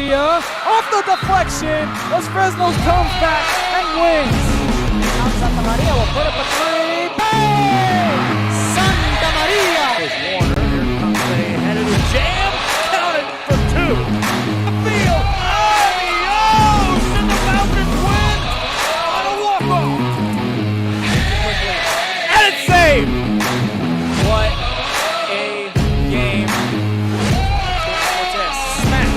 Maria off the deflection as Fresno comes back and wins. Now Santa Maria will put up a three. Bang! Santa Maria! Here's Warner. Here comes a headed jam. Counted for two. Field. Adios! And the Falcons win on a walk-off. And it's saved. What a game. What's this? Smack.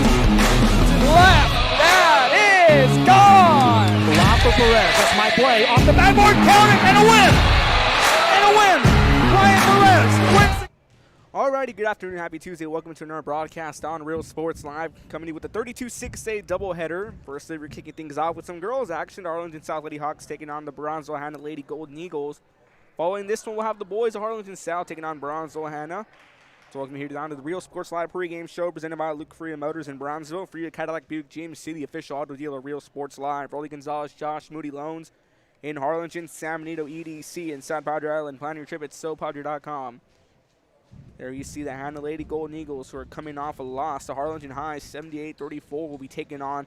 To the left. That is gone. Rafa Perez. That's my play. Off the backboard. Count it. And a win. And a win. Ryan Perez wins. Alrighty, good afternoon, happy Tuesday. Welcome to another broadcast on Real Sports Live, coming to you with the 32-6A doubleheader. Firstly, we're kicking things off with some girls action. The Harlingen South Lady Hawks taking on the Brownsville Hanna Lady Golden Eagles. Following this one, we'll have the boys of Harlingen South taking on Brownsville Hanna. So welcome here down to the Real Sports Live pregame show presented by Luke Freya Motors in Brownsville. Freya Cadillac Buick GMC, the official auto dealer, Real Sports Live. Rolly Gonzalez, Josh Moody Loans in Harlingen, San Benito EDC in San Padre Island. Plan your trip at SoPadre.com. There you see the Hanna Lady Golden Eagles, who are coming off a loss to Harlingen High, 78-34. Will be taking on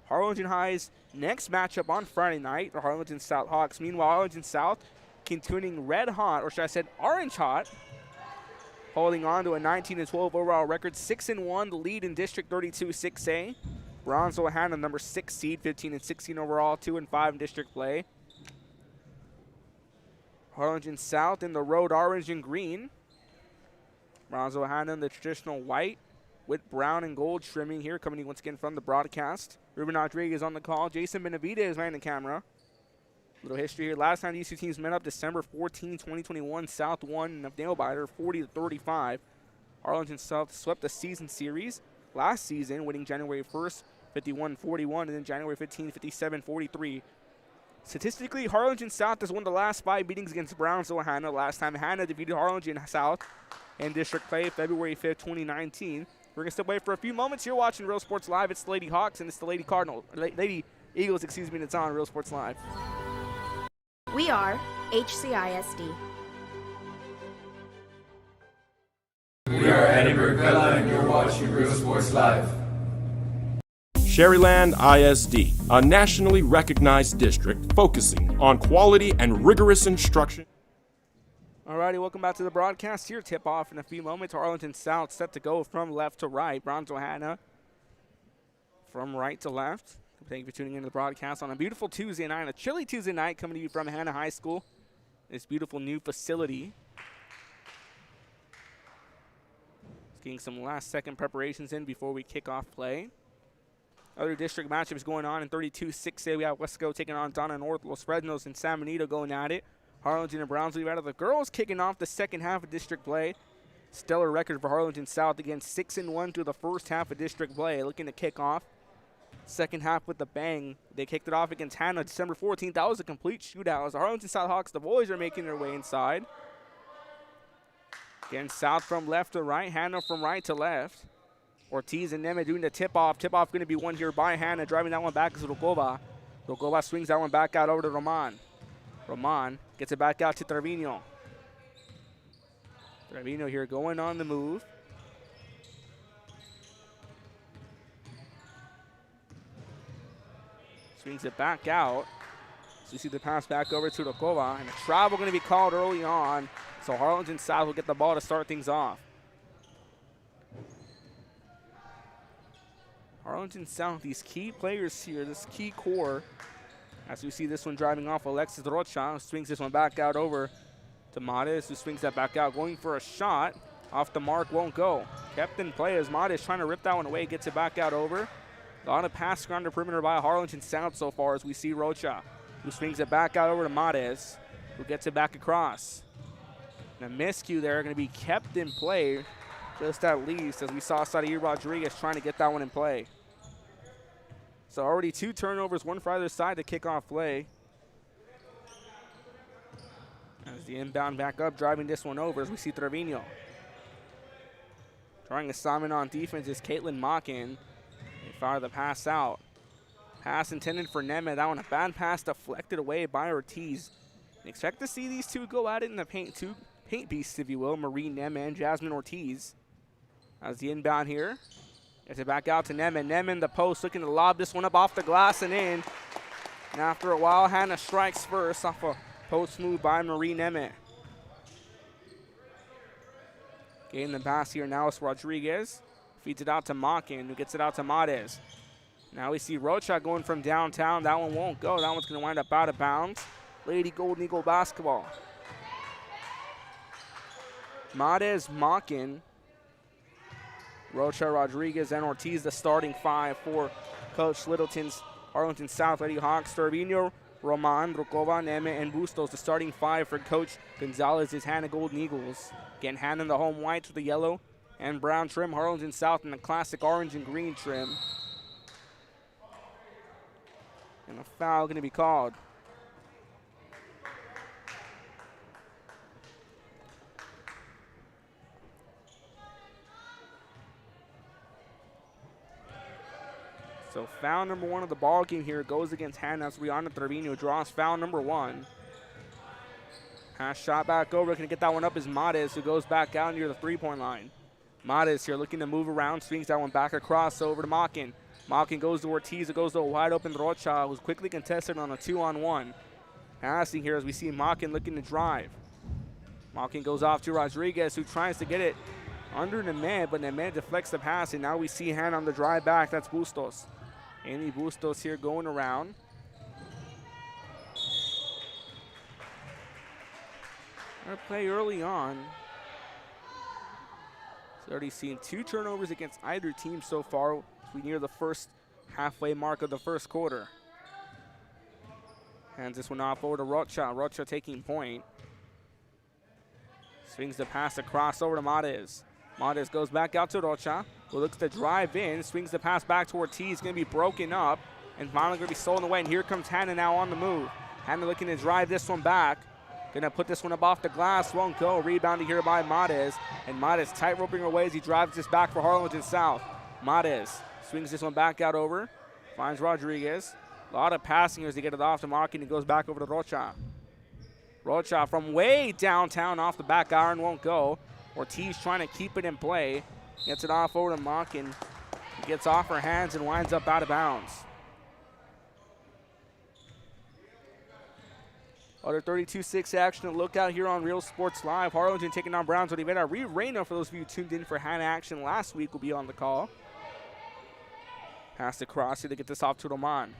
Harlingen High's next matchup on Friday night, the Harlingen South Hawks. Meanwhile, Harlingen South continuing red hot, or should I say orange hot, holding on to a 19-12 overall record, 6-1, the lead in District 32 6A. Brownsville Hanna, number 6 seed, 15-16 overall, 2-5 in district play. Harlingen South in the road orange and green. Brownsville Hanna in the traditional white with brown and gold trimming here, coming in once again from the broadcast. Ruben Rodriguez on the call. Jason Benavidez behind the camera. Little history here. Last time these two teams met up, December 14, 2021. South won a nail-biter, 40-35. Harlingen South swept the season series last season, winning January 1st, 51-41, and then January 15, 57-43. Statistically, Harlingen South has won the last 5 meetings against Brownsville Hanna. Last time Hanna defeated Harlingen South in district play, February 5th, 2019. We're going to step away for a few moments here watching Real Sports Live. It's the Lady Hawks and it's the Lady Eagles, and it's on Real Sports Live. We are HCISD. We are Edinburgh Villa and you're watching Real Sports Live. Sherryland ISD, a nationally recognized district focusing on quality and rigorous instruction. Alrighty, welcome back to the broadcast. Here, tip off in a few moments. Harlingen South set to go from left to right. Brownsville Hanna from right to left. Thank you for tuning into the broadcast on a beautiful Tuesday night, a chilly Tuesday night, coming to you from Hanna High School. This beautiful new facility. Just getting some last-second preparations in before we kick off play. Other district matchups going on in 32-6A. We have Wesco taking on Donna North, Los Fresnos, and San Benito going at it. Harlingen and Brownsville out of the girls kicking off the second half of district play. Stellar record for Harlingen South, again 6-1 through the first half of district play. Looking to kick off second half with a bang. They kicked it off against Hanna December 14th. That was a complete shootout. As the Harlingen South Hawks, the boys are making their way inside. Again, South from left to right, Hanna from right to left. Ortiz and Neme doing the tip-off. Tip-off going to be won here by Hanna. Driving that one back is Rogova. Rogova swings that one back out over to Roman. Roman gets it back out to Trevino. Trevino here going on the move. Swings it back out. So you see the pass back over to Rogova. And a travel going to be called early on. So Harlingen South will get the ball to start things off. Harlingen South, these key players here, this key core. As we see this one driving off, Alexis Rocha swings this one back out over to Mades, who swings that back out, going for a shot. Off the mark, won't go. Kept in play as Mades trying to rip that one away, gets it back out over. A lot of pass around the perimeter by Harlingen South so far as we see Rocha, who swings it back out over to Mades, who gets it back across. And a miscue there, going to be kept in play, just at least, as we saw Sadiq Rodriguez trying to get that one in play. So already 2 turnovers, one for either side to kick off play. As the inbound back up, driving this one over as we see Trevino. Trying assignment on defense is Caitlin Mockin. They fire the pass out. Pass intended for Neme. That one a bad pass deflected away by Ortiz. Expect to see these two go at it in the paint, 2 paint beasts, if you will, Marie Neme and Jasmine Ortiz. As the inbound here Gets it back out to Nemen. Nemen, the post, looking to lob this one up off the glass and in. And after a while, Hanna strikes first off a post move by Marie Nemen. Getting the pass here now is Rodriguez. Feeds it out to Makin, who gets it out to Mades. Now we see Rocha going from downtown. That one won't go. That one's going to wind up out of bounds. Lady Golden Eagle basketball. Mades, Makin, Rocha, Rodriguez, and Ortiz, the starting five for Coach Littleton's Arlington South Lady Hawks. Trevino, Roman, Rukova, Neme, and Bustos, the starting five for Coach Gonzalez's Hanna Golden Eagles. Again, Hanna in the home whites with the yellow and brown trim. Arlington South in the classic orange and green trim. And a foul going to be called. So foul number one of the ball game here goes against Hanna as Rihanna Trevino draws foul number one. Pass shot back over, going to get that one up is Mades, who goes back out near the three-point line. Mades here looking to move around, swings that one back across over to Makin. Makin goes to Ortiz, it goes to a wide open Rocha, who's quickly contested on a 2-on-1. Passing here as we see Makin looking to drive. Makin goes off to Rodriguez, who tries to get it under Nemed, but Nemed deflects the pass, and now we see Hanna on the drive back. That's Bustos. Amy Bustos here going around. Our play early on. So already seen 2 turnovers against either team so far as we near the first halfway mark of the first quarter. Hands this one off over to Rocha. Rocha taking point. Swings the pass across over to Mades. Mades goes back out to Rocha, who looks to drive in, swings the pass back to Ortiz, going to be broken up, and finally going to be stolen away. And here comes Hanna now on the move. Hanna looking to drive this one back. Going to put this one up off the glass, won't go. Rebounded here by Mades, and Mades tight-roping away as he drives this back for Harlingen South. Mades swings this one back out over, finds Rodriguez. A lot of passing as he gets it off to Makin, and goes back over to Rocha. Rocha from way downtown off the back iron, won't go. Ortiz trying to keep it in play. Gets it off over to Makin. Gets off her hands and winds up out of bounds. Other 32-6 action to look out here on Real Sports Live. Harlingen taking on Brownsville. Rivera. Reyna, for those of you tuned in for Hanna action last week, will be on the call. Pass across here to get this off to Roman.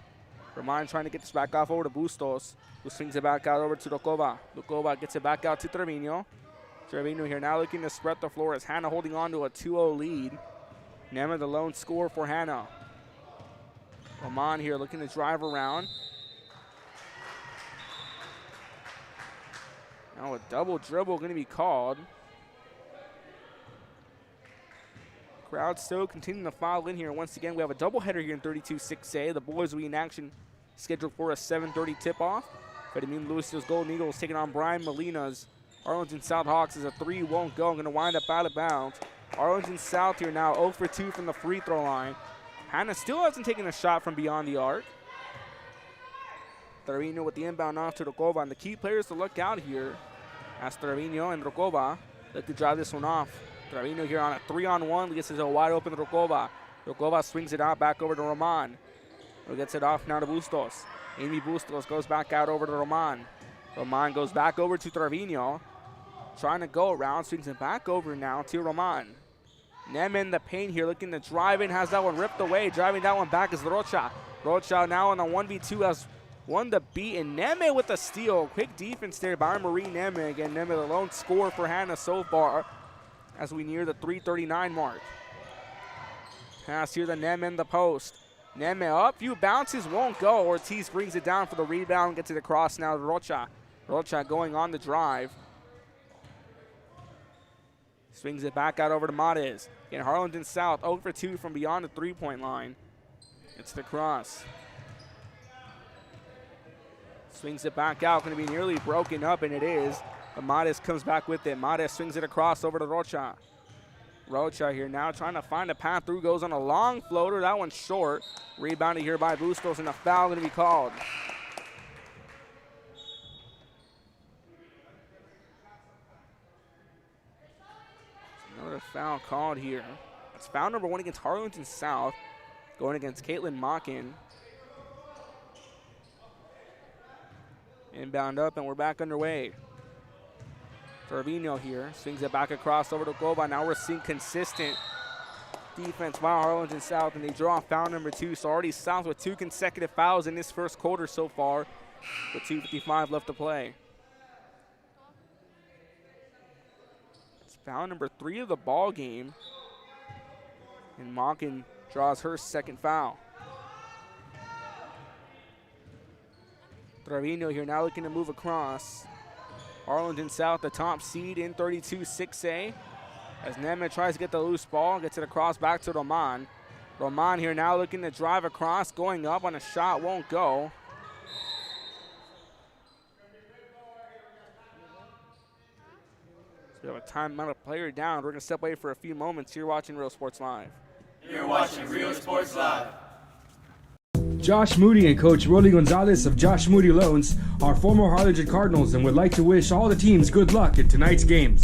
Roman trying to get this back off over to Bustos, who swings it back out over to Rukova. Rukova gets it back out to Trevino. Trevino here now looking to spread the floor as Hanna holding on to a 2-0 lead. Nema the lone scorer for Hanna. Roman here looking to drive around. Now a double dribble going to be called. Crowd still continuing to file in here. Once again, we have a doubleheader here in 32-6A. The boys will be in action, scheduled for a 7:30 tip-off. Fedimine Lucios Golden Eagles taking on Brian Molina's Arlington South Hawks. As a 3 won't go, going to wind up out of bounds. Arlington South here now 0 for 2 from the free throw line. Hanna still hasn't taken a shot from beyond the arc. Trevino with the inbound off to Rukova, and the key players to look out here as Trevino and Rukova look to drive this one off. Trevino here on a 3-on-1, gets it a wide open Rukova. Rukova swings it out back over to Roman, who gets it off now to Bustos. Amy Bustos goes back out over to Roman. Roman goes back over to Trevino, trying to go around, swings it back over now to Roman. Nem in the paint here, looking to drive in, has that one ripped away. Driving that one back is Rocha. Rocha now on a 1v2 has won the beat, and Neme with the steal. Quick defense there by Marie Neme. Again, Neme the lone scorer for Hanna so far as we near the 3:39 mark. Pass here to Neme in the post. Neme up, few bounces, won't go. Ortiz brings it down for the rebound, gets it across now to Rocha. Rocha going on the drive. Swings it back out over to Mades. Again, Harlingen South 0 for 2 from beyond the three-point line. It's the cross. Swings it back out, going to be nearly broken up, and it is. But Mades comes back with it. Mades swings it across over to Rocha. Rocha here now trying to find a path through, goes on a long floater. That one's short. Rebounded here by Bustos, and a foul going to be called. Another foul called here. It's foul number 1 against Harlingen South, going against Caitlin Mockin. Inbound up, and we're back underway. Trevino here, swings it back across over to Glova. Now we're seeing consistent defense by Harlingen South, and they draw foul number 2. So already South with 2 consecutive fouls in this first quarter so far, with 2:55 left to play. It's foul number 3 of the ball game, and Mockin draws her second foul. Trevino here now looking to move across. Harlingen South, the top seed in 32-6A. As Nema tries to get the loose ball, gets it across back to Roman. Roman here now looking to drive across, going up on a shot, won't go. So we have a timeout, a player down. We're going to step away for a few moments. You're watching Real Sports Live. You're watching Real Sports Live. Josh Moody and Coach Rolly Gonzalez of Josh Moody Loans are former Harlingen Cardinals and would like to wish all the teams good luck in tonight's games.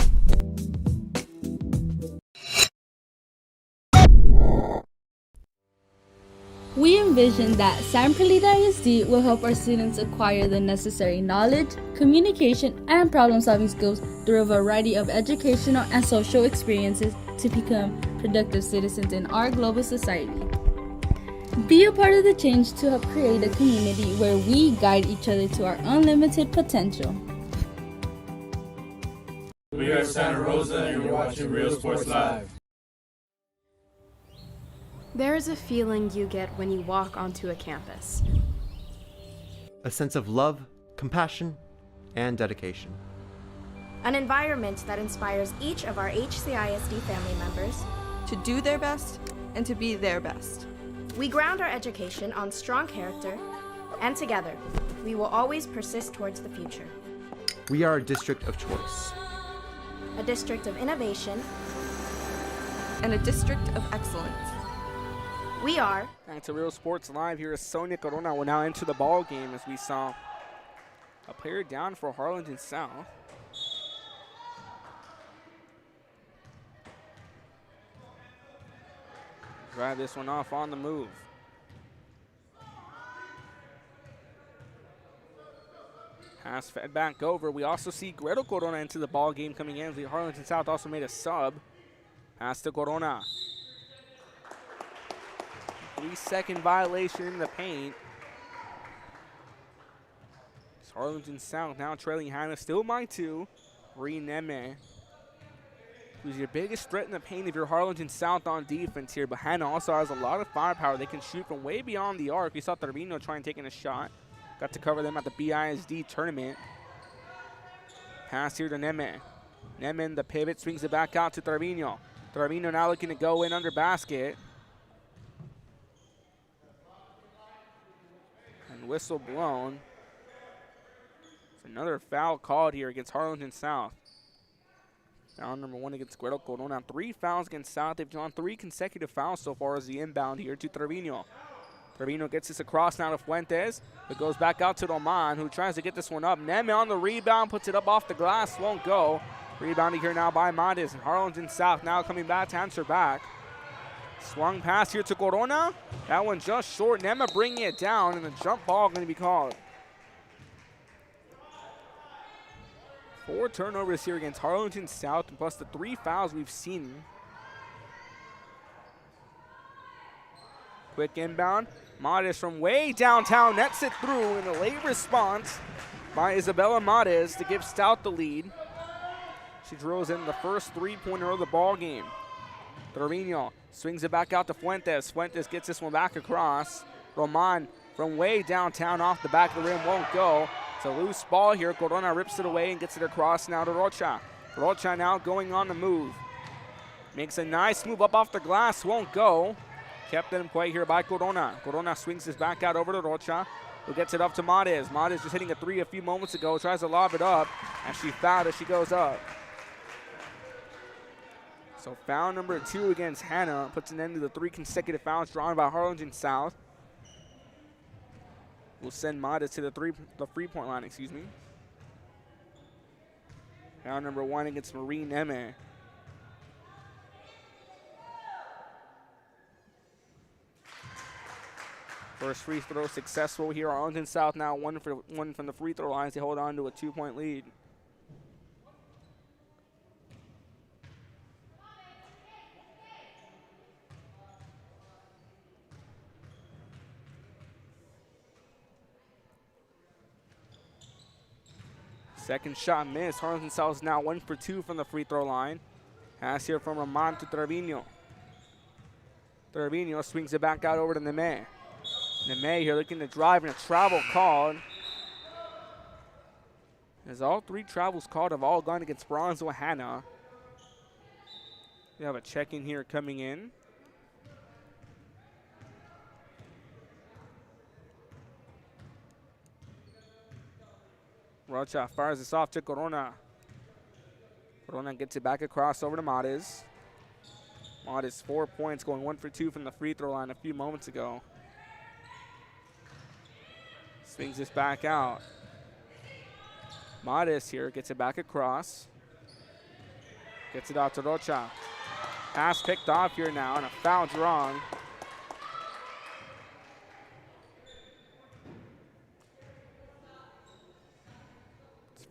We envision that San Perlita ISD will help our students acquire the necessary knowledge, communication, and problem-solving skills through a variety of educational and social experiences to become productive citizens in our global society. Be a part of the change to help create a community where we guide each other to our unlimited potential. We are Santa Rosa and you're watching Real Sports Live. There is a feeling you get when you walk onto a campus. A sense of love, compassion, and dedication. An environment that inspires each of our HCISD family members to do their best and to be their best. We ground our education on strong character, and together, we will always persist towards the future. We are a district of choice. A district of innovation. And a district of excellence. We are. Back to Real Sports Live. Here is Sonia Corona will now enter the ball game as we saw a player down for Harlingen South. Drive this one off on the move. Pass fed back over. We also see Gretel Corona into the ball game coming in. The Harlingen South also made a sub. Pass to Corona. 3-second violation in the paint. It's Harlingen South now trailing Hanna still by 2. Neme, who's your biggest threat in the paint if you're Harlingen South on defense here. But Hanna also has a lot of firepower. They can shoot from way beyond the arc. We saw Trevino trying taking a shot. Got to cover them at the BISD tournament. Pass here to Neme. Neme in the pivot, swings it back out to Trevino. Trevino now looking to go in under basket. And whistle blown. It's another foul called here against Harlingen South. Foul number 1 against Gretel Corona. 3 fouls against South. They've drawn 3 consecutive fouls so far as the inbound here to Trevino. Trevino gets this across now to Fuentes. It goes back out to Roman, who tries to get this one up. Neme on the rebound, puts it up off the glass, won't go. Rebounding here now by Mades, and Harlingen South now coming back to answer back. Swung pass here to Corona. That one just short. Neme bringing it down, and the jump ball going to be called. 4 turnovers here against Harlingen South, and plus the 3 fouls we've seen. Quick inbound. Mades from way downtown nets it through in a late response by Isabella Mades to give Stout the lead. She drills in the first 3-pointer of the ball game. Trevino swings it back out to Fuentes. Fuentes gets this one back across. Roman from way downtown off the back of the rim won't go. It's a loose ball here. Corona rips it away and gets it across now to Rocha. Rocha now going on the move. Makes a nice move up off the glass, won't go. Kept in play here by Corona. Corona swings this back out over to Rocha, who gets it up to Mades. Mades just hitting a 3 a few moments ago, tries to lob it up, and she fouled as she goes up. So foul number 2 against Hanna puts an end to the 3 consecutive fouls drawn by Harlingen South. We'll send Mades to the three-point line, excuse me. Foul number 1 against Marie Neme. First free throw successful here. Arlington South now one from the free throw lines. They hold on to a 2-point lead. Second shot missed. Harlingen South is now 1 for 2 from the free throw line. Pass here from Roman to Trevino. Trevino swings it back out over to Neme. Neme here looking to drive and a travel called. As all 3 travels called have all gone against Brownsville Hanna. We have a check in here coming in. Rocha fires this off to Corona. Corona gets it back across over to Mades. Mades 4 points, going 1 for 2 from the free throw line a few moments ago. Swings this back out. Mades here gets it back across. Gets it out to Rocha. Pass picked off here now and a foul drawn.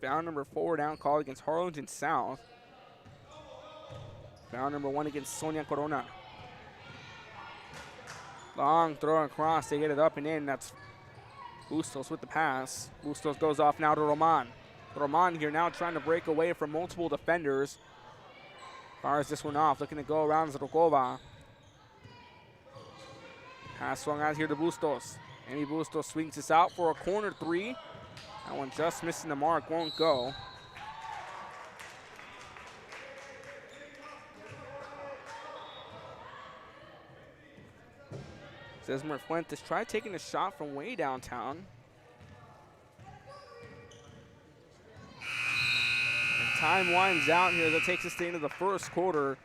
Foul number 4 down called against Harlingen South. Foul number 1 against Sonia Corona. Long throw across. They get it up and in. That's Bustos with the pass. Bustos goes off now to Roman. Roman here now trying to break away from multiple defenders. Fires this one off. Looking to go around Zrokova. Pass swung out here to Bustos. Amy Bustos swings this out for a corner 3. That one just missing the mark, won't go. Zesmer Fuentes tried taking a shot from way downtown. And time winds out here. That takes us to the end of the first quarter.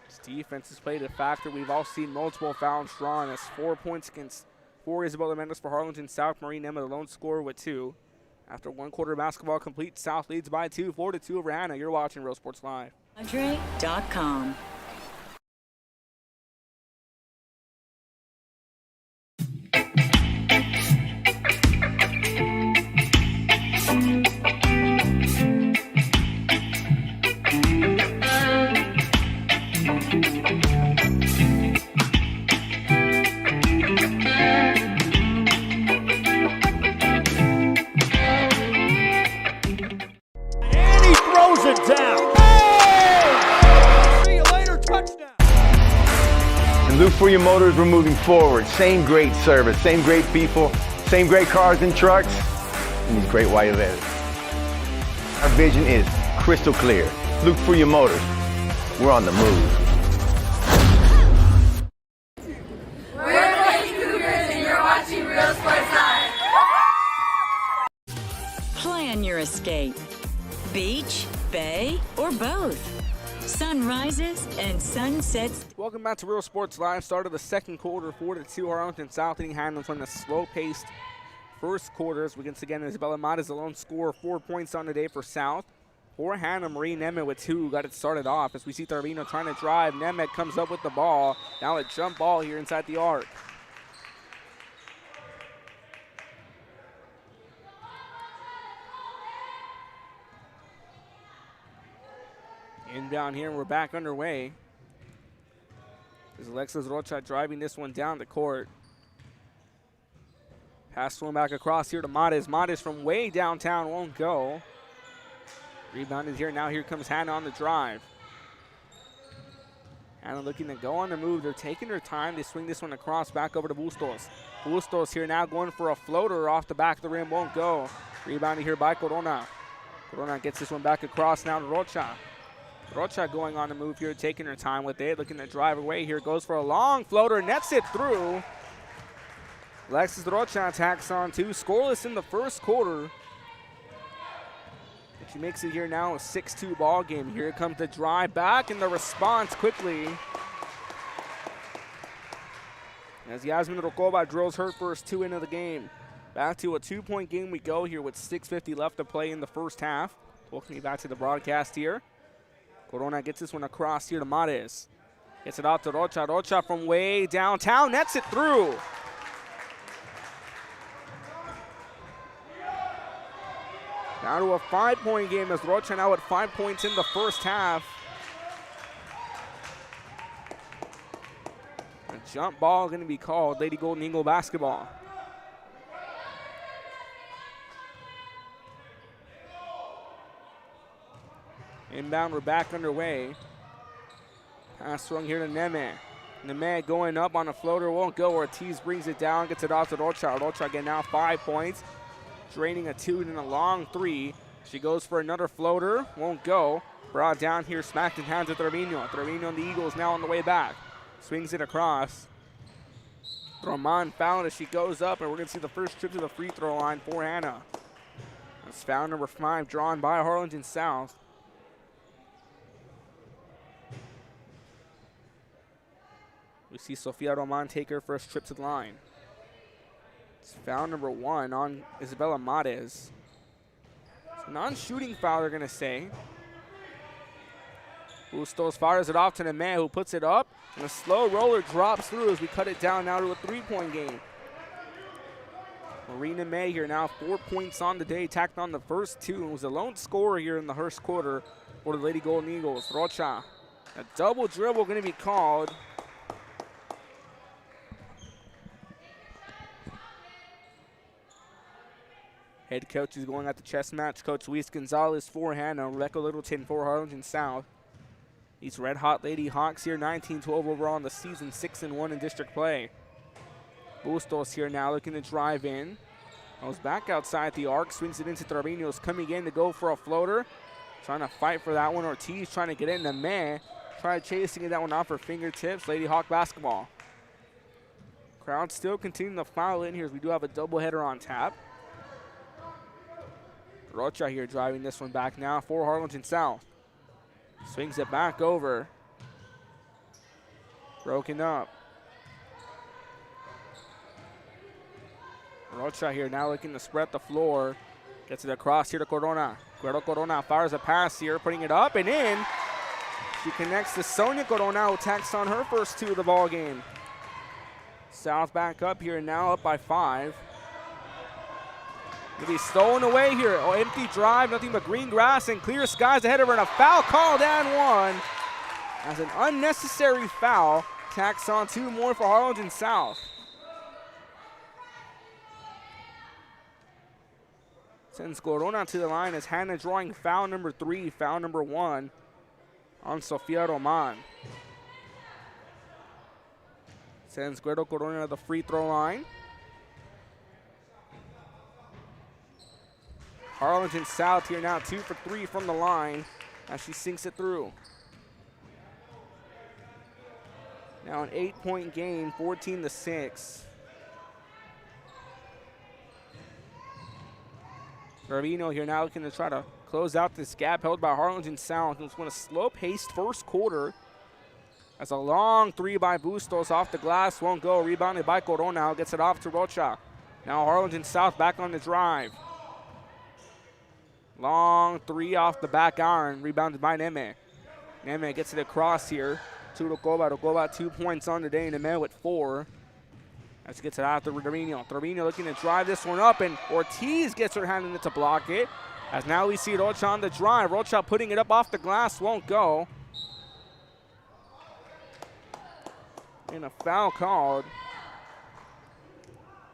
This defense has played a factor. We've all seen multiple fouls drawn. As 4 points against 4 Isabella Mendes for Harlingen South. Marine Emma, the lone scorer with 2. After 1 quarter basketball complete, South leads by 2, 4-2 over Hanna. You're watching Real Sports Live. Andre.com. Look for your motors, we're moving forward. Same great service, same great people, same great cars and trucks, and these great white events. Our vision is crystal clear. Look for your motors. We're on the move. We're the Lady Cougars and you're watching Real Sports Live. Plan your escape. Beach, bay, or both. Sunrises and sunsets. Welcome back to Real Sports Live. Start of the second quarter, 4-2 Arlington South leading Hanna from the slow-paced first quarters. Once again, Isabella Mata the lone scorer, 4 points on the day for South. For Hanna, Marie Nemeth with 2 got it started off as we see Tarvino trying to drive. Nemeth comes up with the ball. Now a jump ball here inside the arc. Inbound here, and we're back underway. As Alexis Rocha driving this one down the court. Pass one back across here to Mades. Mades from way downtown won't go. Rebounded here. Now here comes Hanna on the drive. Hanna looking to go on the move. They're taking their time. They swing this one across back over to Bustos. Bustos here now going for a floater off the back of the rim. Won't go. Rebounded here by Corona. Corona gets this one back across now to Rocha. Rocha going on the move here, taking her time with it, looking to drive away here. Goes for a long floater, nets it through. Alexis Rocha attacks on 2, scoreless in the first quarter. She makes it here now a 6-2 ball game. Here comes the drive back and the response quickly. As Yasmin Rokova drills her first 2 into the game. Back to a 2-point game we go here with 6:50 left to play in the first half. Welcome you back to the broadcast here. Corona gets this one across here to Mades. Gets it out to Rocha. Rocha from way downtown, nets it through. Down to a 5-point game as Rocha now at 5 points in the first half. A jump ball going to be called. Lady Golden Eagle basketball. Inbound, we're back underway. Pass swung here to Neme. Neme going up on a floater, won't go. Ortiz brings it down, gets it off to Rocha. Rocha again now 5 points. Draining a 2 and a long 3. She goes for another floater, won't go. Brought down here, smacked in hands of Trevino. Trevino and the Eagles now on the way back. Swings it across. Roman fouled as she goes up, and we're going to see the first trip to the free throw line for Hanna. That's foul number 5 drawn by Harlingen South. We see Sofia Roman take her first trip to the line. It's foul number 1 on Isabella Mares. It's a non-shooting foul, they're going to say. Bustos fires it off to Neme, who puts it up, and a slow roller drops through as we cut it down now to a 3-point game. Marina May here now 4 points on the day, tacked on the first 2, and was the lone scorer here in the first quarter for the Lady Golden Eagles. Rocha, a double dribble going to be called. Head coach is going at the chess match. Coach Luis Gonzalez for Hanna, Rebecca Littleton for Harlingen South. These Red Hot Lady Hawks here, 19-12 overall in the season, 6-1 in district play. Bustos here now looking to drive in. Goes back outside the arc, swings it into Trevino's coming in to go for a floater. Trying to fight for that one. Ortiz trying to get in. The man tried chasing that one off her fingertips. Lady Hawk basketball. Crowd still continuing to file in here as we do have a doubleheader on tap. Rocha here driving this one back now for Harlingen South. Swings it back over. Broken up. Rocha here now looking to spread the floor. Gets it across here to Corona. Corona fires a pass here, putting it up and in. She connects to Sonia Corona, who tacks on her first 2 of the ball game. South back up here, now up by 5. Gonna be stolen away here. Oh, empty drive, nothing but green grass and clear skies ahead of her, and a foul called and 1. As an unnecessary foul, tacks on 2 more for Harlingen South. Sends Corona to the line as Hanna drawing foul number 3, foul number 1 on Sofia Roman. Sends Guido Corona to the free throw line. Harlingen South here now 2 for 3 from the line as she sinks it through. Now an 8-point game, 14-6. Trevino here now looking to try to close out this gap held by Harlingen South. It's going to slow-paced first quarter. As a long 3 by Bustos off the glass, won't go. Rebounded by Corona, gets it off to Rocha. Now Harlingen South back on the drive. Long 3 off the back iron, rebounded by Neme. Neme gets it across here to Rokoba. Rokoba 2 points on the day, Neme with 4. As gets it out to Trevino. Trevino looking to drive this one up, and Ortiz gets her hand in it to block it. As now we see Rocha on the drive. Rocha putting it up off the glass, won't go. And a foul called.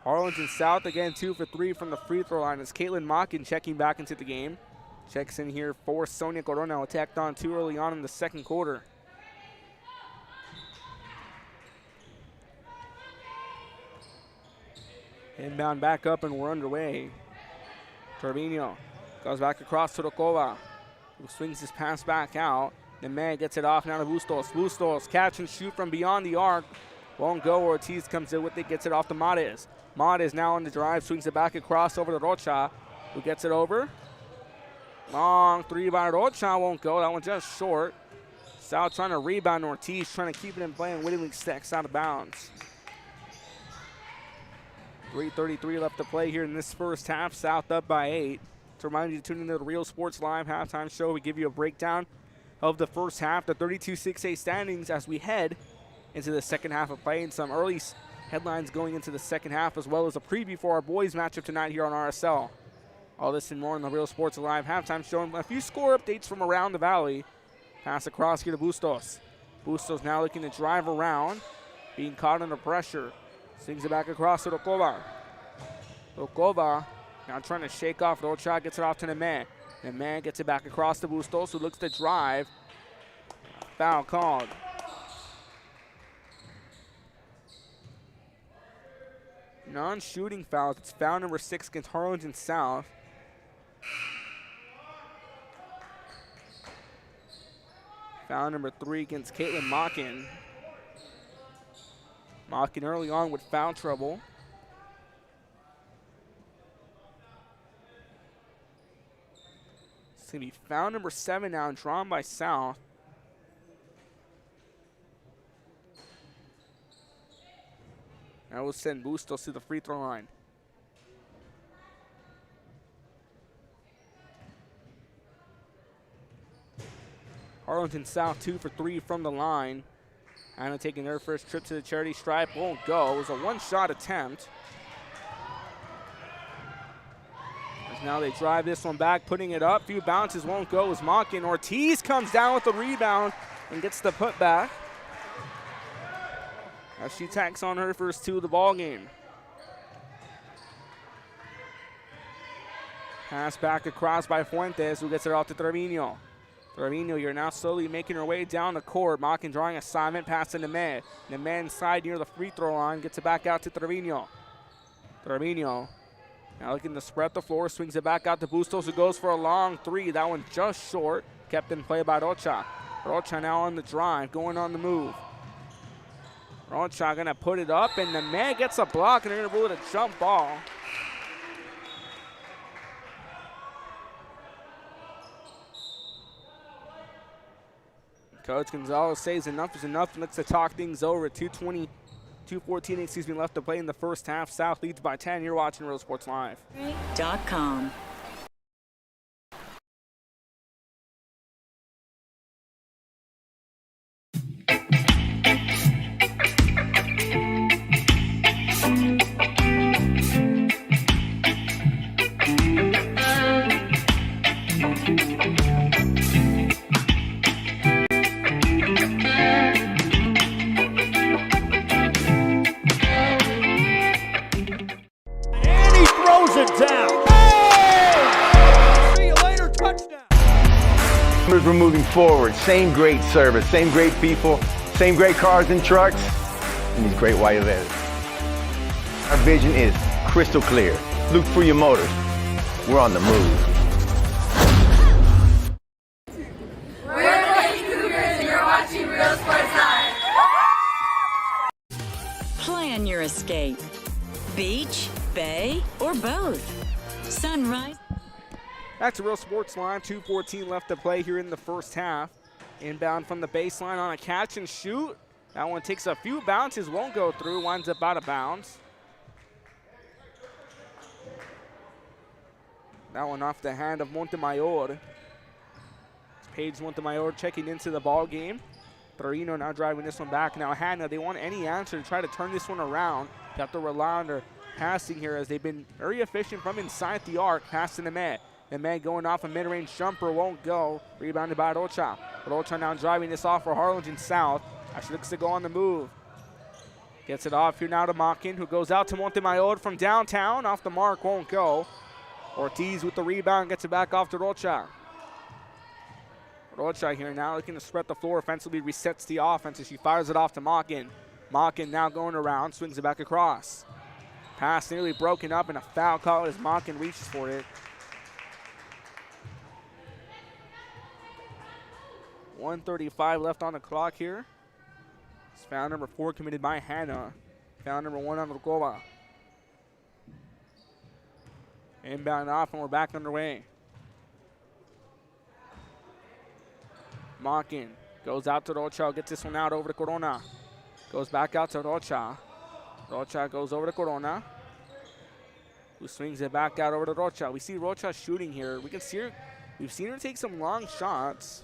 Harlingen South again 2 for 3 from the free throw line as Caitlin Mockin checking back into the game. Checks in here for Sonia Corona, attacked on 2 early on in the second quarter. Inbound back up and we're underway. Trevino goes back across to Rokova, who swings his pass back out. Neme gets it off now to Bustos. Bustos catch and shoot from beyond the arc. Won't go. Ortiz comes in with it, gets it off to Mares. Mares now on the drive, swings it back across over to Rocha, who gets it over. Long 3 by Rocha, won't go. That one just short. South trying to rebound. Ortiz trying to keep it in play and wittingly stacks out of bounds. 3:33 left to play here in this first half. South up by 8. To remind you to tune into the Real Sports Live halftime show, we give you a breakdown of the first half, the 32-6A standings as we head into the second half of play, and some early headlines going into the second half, as well as a preview for our boys matchup tonight here on RSL. All this and more on the Real Sports Live halftime showing a few score updates from around the valley. Pass across here to Bustos. Bustos now looking to drive around, being caught under pressure. Swings it back across to Rokova. Rokova now trying to shake off. Rocha gets it off to Neman. Neman gets it back across to Bustos, who looks to drive. Foul called. Non-shooting fouls. It's foul number 6 against Harlingen South. Foul number 3 against Caitlin Mockin. Mockin early on with foul trouble. It's going to be foul number 7 now, drawn by South. That will send Bustos to the free throw line. Harlingen South 2 for 3 from the line. Hanna taking their first trip to the charity stripe. Won't go. It was a one-shot attempt. As now they drive this one back, putting it up. Few bounces won't go as Mockin. Ortiz comes down with the rebound and gets the putback. As she tacks on her first 2 of the ball game. Pass back across by Fuentes, who gets it off to Trevino. Trevino, you're now slowly making her way down the court. Mockin drawing assignment, pass to Neman. Neman inside near the free throw line, gets it back out to Trevino. Trevino now looking to spread the floor, swings it back out to Bustos, who goes for a long 3. That one just short, kept in play by Rocha. Rocha now on the drive, going on the move. Rocha gonna put it up, and the man gets a block, and they're gonna rule it a jump ball. Coach Gonzalez says enough is enough and looks to talk things over. 2:14 left to play in the first half. South leads by 10. You're watching Real Sports Live. .com. We're moving forward. Same great service, same great people, same great cars and trucks, and these great white vans. Our vision is crystal clear. Look for your motors. We're on the move. We're the Lady Cougars and you're watching Real Sports Live. Plan your escape. Beach, bay, or both. Sunrise. Back to Real Sports Live, 2:14 left to play here in the first half. Inbound from the baseline on a catch and shoot. That one takes a few bounces, won't go through, winds up out of bounds. That one off the hand of Montemayor. It's Paige Montemayor checking into the ball game. Torino now driving this one back. Now Hanna, they want any answer to try to turn this one around. They have to rely on their passing here as they've been very efficient from inside the arc. Pass to the man. The man going off a mid-range jumper won't go. Rebounded by Rocha. Rocha now driving this off for Harlingen South. Actually looks to go on the move. Gets it off here now to Mockin, who goes out to Montemayor from downtown. Off the mark, won't go. Ortiz with the rebound, gets it back off to Rocha. Rocha here now looking to spread the floor. Offensively resets the offense as she fires it off to Mockin. Mockin now going around, swings it back across. Pass nearly broken up and a foul call as Mockin reaches for it. 1:35 left on the clock here. It's foul number 4 committed by Hanna. Foul number 1 on Rukova. Inbound off and we're back underway. Mockin goes out to Rocha, gets this one out over to Corona. Goes back out to Rocha. Rocha goes over to Corona, who swings it back out over to Rocha. We see Rocha shooting here. We can see her, we've seen her take some long shots.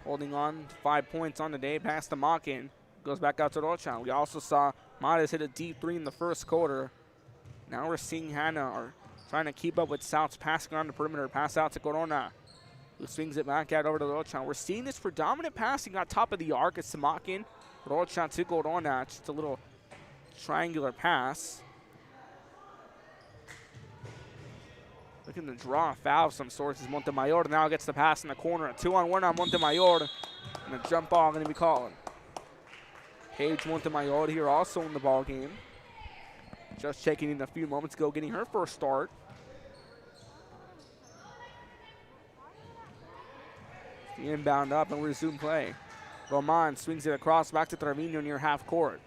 Holding on 5 points on the day, past the Mockin. Goes back out to Rocha. We also saw Mares hit a deep 3 in the first quarter. Now we're seeing Hanna trying to keep up with South's passing on the perimeter. Pass out to Corona, who swings it back out over to Rocha. We're seeing this predominant passing on top of the arc. It's Samakin. Rocha to Corona. Just a little triangular pass. Looking to draw a foul of some sorts as Montemayor now gets the pass in the corner. A 2-on-1 on Montemayor. And a jump ball going to be called. Paige Montemayor here also in the ball game. Just checking in a few moments ago, getting her first start. The inbound up and resume play. Roman swings it across back to Trevino near half court.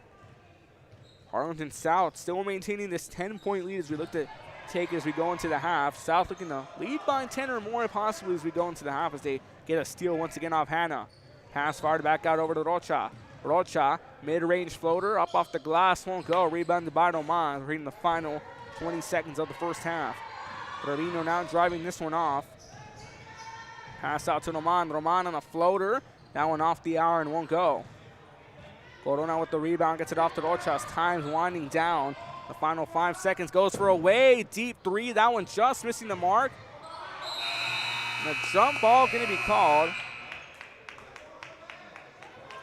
Harlingen South still maintaining this 10-point lead as we look to take as we go into the half. South looking to lead by 10 or more possibly as we go into the half as they get a steal once again off Hanna. Pass fired back out over to Rocha. Rocha, mid-range floater, up off the glass, won't go. Rebounded by Roman. We're in the final 20 seconds of the first half. Trevino now driving this one off. Pass out to Roman. Roman on a floater. That one off the hour and won't go. Corona with the rebound, gets it off to Rocha. Time's winding down. The final 5 seconds goes for a way deep three. That one just missing the mark. And a jump ball going to be called.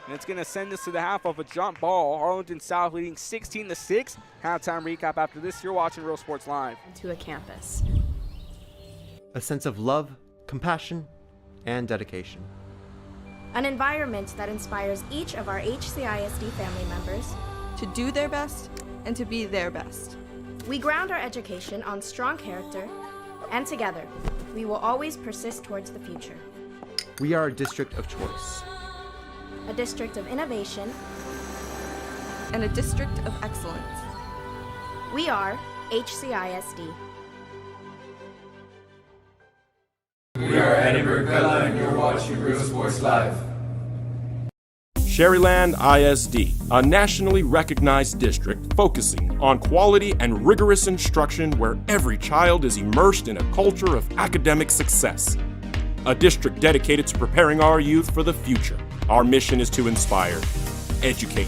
And it's going to send us to the half of a jump ball. Harlingen South leading 16-6. Halftime recap after this. You're watching Real Sports Live. To a campus. A sense of love, compassion, and dedication. An environment that inspires each of our HCISD family members To do their best and to be their best. We ground our education on strong character, and together, we will always persist towards the future. We are a district of choice. A district of innovation. And a district of excellence. We are HCISD. We are Eddie Burkella, and you're watching Real Sports Live. Sherryland ISD, a nationally recognized district focusing on quality and rigorous instruction where every child is immersed in a culture of academic success. A district dedicated to preparing our youth for the future. Our mission is to inspire, educate,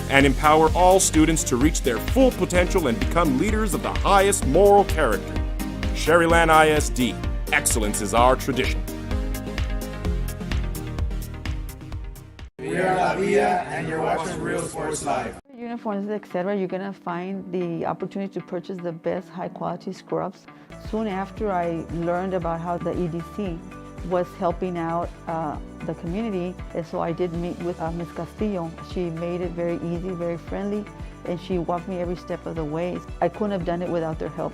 and empower all students to reach their full potential and become leaders of the highest moral character. Sherryland ISD, excellence is our tradition. We are La Villa, and you're watching Real Sports Live. Uniforms, etc., you're going to find the opportunity to purchase the best high-quality scrubs. Soon after I learned about how the EDC was helping out the community, and so I did meet with Ms. Castillo. She made it very easy, very friendly, and she walked me every step of the way. I couldn't have done it without their help.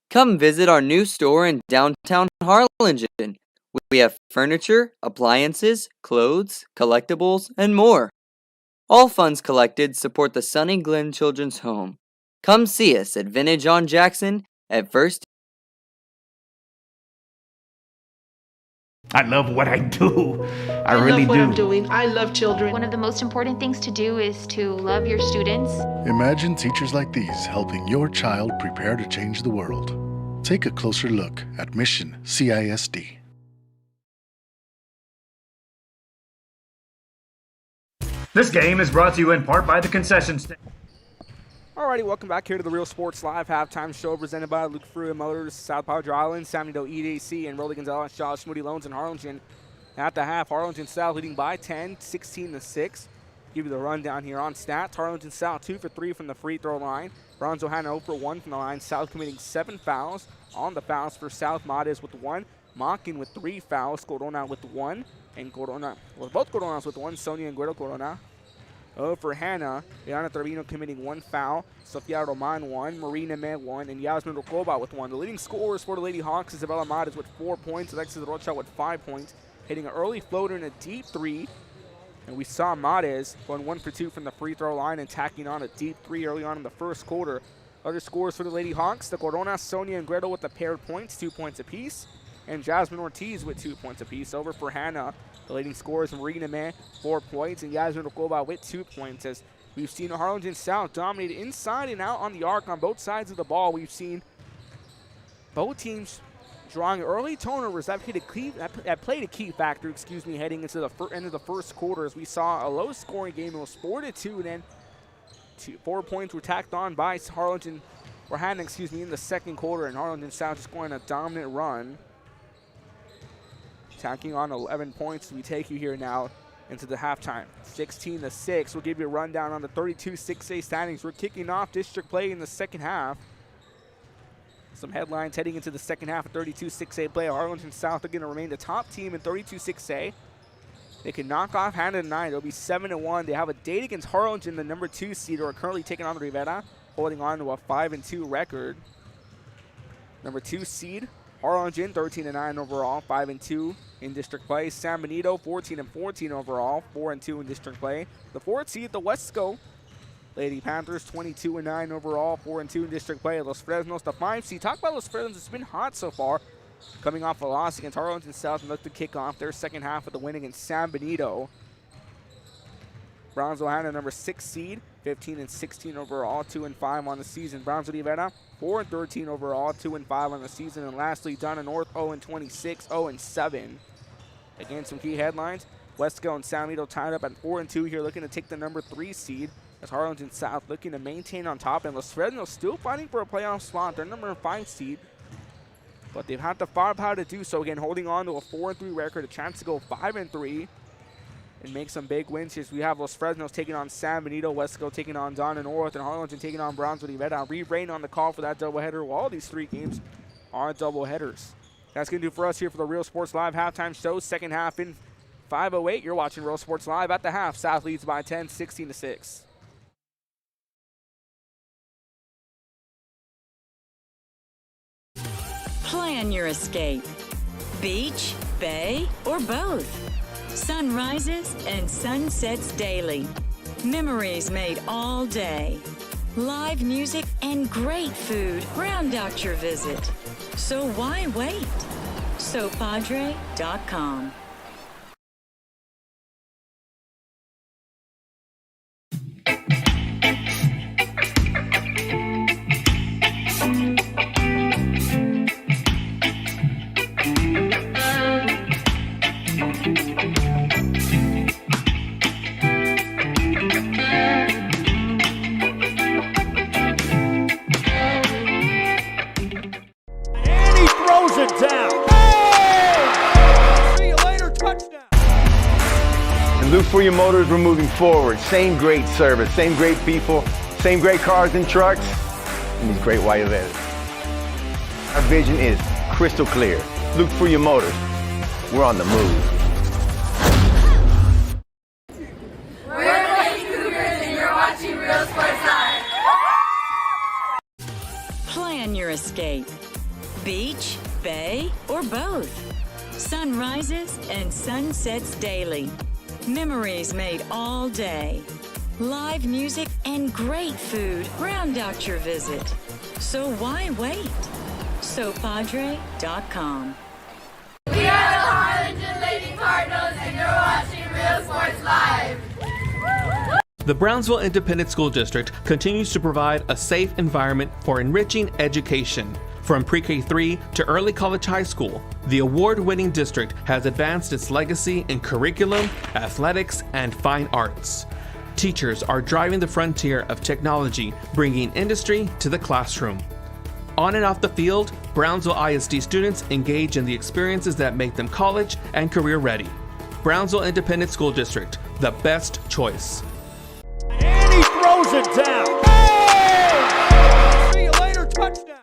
Come visit our new store in downtown Harlingen. We have furniture, appliances, clothes, collectibles, and more. All funds collected support the Sunny Glen Children's Home. Come see us at Vintage on Jackson at First. I love what I do. I really love what do. I'm doing. I love children. One of the most important things to do is to love your students. Imagine teachers like these helping your child prepare to change the world. Take a closer look at Mission CISD. This game is brought to you in part by the concession stand. Alrighty, welcome back here to the Real Sports Live halftime show presented by Luke Fruit Motors, South Padre Island, San Diego EDC, and Rolly Gonzalez, Josh Moody Loans in Harlingen. At the half, Harlingen South leading by 10, 16-6. Give you the rundown here on stats. Harlingen South 2 for 3 from the free throw line. Brownsville Hanna 0 for 1 from the line. South committing 7 fouls. On the fouls for South, Mades with 1. Mocking with 3 fouls. Corona with 1. And Corona, well, both Coronas with 1. Sonia and Guido Corona. 0 for Hanna. Diana Trevino committing 1 foul. Sofia Roman 1. Marina Med 1. And Yasmin Rokoba with 1. The leading scorers for the Lady Hawks is Isabella Mades with 4 points. Alexis Rocha with 5 points. Hitting an early floater and a deep 3. And we saw Mades going 1 for 2 from the free throw line and tacking on a deep 3 early on in the first quarter. Other scores for the Lady Hawks, the Corona, Sonia, and Gretel with the paired points, 2 points apiece. And Jasmine Ortiz with 2 points apiece. Over for Hanna, the leading scorers, Marina Man, 4 points, and Yasmin Rokoba with 2 points. As we've seen Harlingen South dominate inside and out on the arc on both sides of the ball. We've seen both teams drawing early turnovers that played a key factor, heading into the end of the first quarter as we saw a low-scoring game. It was 4-2, and then 4 points were tacked on by Harlingen, or Hanna, in the second quarter, and Harlingen South just going a dominant run. Tacking on 11 points. We take you here now into the halftime. 16-6. We'll give you a rundown on the 32-6A standings. We're kicking off district play in the second half. Some headlines heading into the second half of 32-6A play. Harlingen South are going to remain the top team in 32-6A. They can knock off Hanna tonight. It'll be 7-1. They have a date against Harlingen, the number 2 seed, who are currently taking on Rivera, holding on to a 5-2 record. Number 2 seed, Harlingen, 13-9 overall, 5-2 in district play. San Benito, 14-14 overall, 4-2 in district play. The 4th seed, the Wesco Lady Panthers, 22-9 overall, 4-2 in district play. Los Fresnos, the 5 seed. Talk about Los Fresnos, it's been hot so far. Coming off a loss against Harlingen South and look to kick off their second half of the win against San Benito. Brownsville Hanna, number 6 seed, 15-16 overall, 2-5 on the season. Brownsville Rivera, 4-13 overall, 2-5 on the season. And lastly, Donna North, 0-26, 0-7. Again, some key headlines. Wesco and San Benito tied up at 4-2 here, looking to take the number 3 seed. As Harlingen South looking to maintain on top. And Los Fresnos still fighting for a playoff spot. They're number 5 seed. But they've had the firepower to do so. Again, holding on to a 4-3 record, a chance to go 5-3 and make some big wins here. So we have Los Fresnos taking on San Benito, Wesco taking on Donna North, and Harlingen taking on Brownsville Rivera. Re-rain on the call for that doubleheader. Well, all these 3 games are doubleheaders. That's going to do for us here for the Real Sports Live halftime show. Second half in 5:08. You're watching Real Sports Live at the half. South leads by 10, 16-6. Plan your escape. Beach, bay, or both. Sunrises and sunsets daily. Memories made all day. Live music and great food round out your visit. So why wait? SoPadre.com. Look for your motors, we're moving forward. Same great service, same great people, same great cars and trucks, and these great white vehicles. Our vision is crystal clear. Look for your motors. We're on the move. We're the Lady Cougars and you're watching Real Sports Live. Plan your escape. Beach, bay, or both. Sunrises and sunsets daily. Memories made all day. Live music and great food round out your visit. So why wait? SoPadre.com. We are the Harlingen Lady Cardinals and you're watching Real Sports Live. The Brownsville Independent School District continues to provide a safe environment for enriching education. From pre-K3 to early college high school, the award-winning district has advanced its legacy in curriculum, athletics, and fine arts. Teachers are driving the frontier of technology, bringing industry to the classroom. On and off the field, Brownsville ISD students engage in the experiences that make them college and career ready. Brownsville Independent School District, the best choice. And he throws it down. Hey! See you later, touchdown.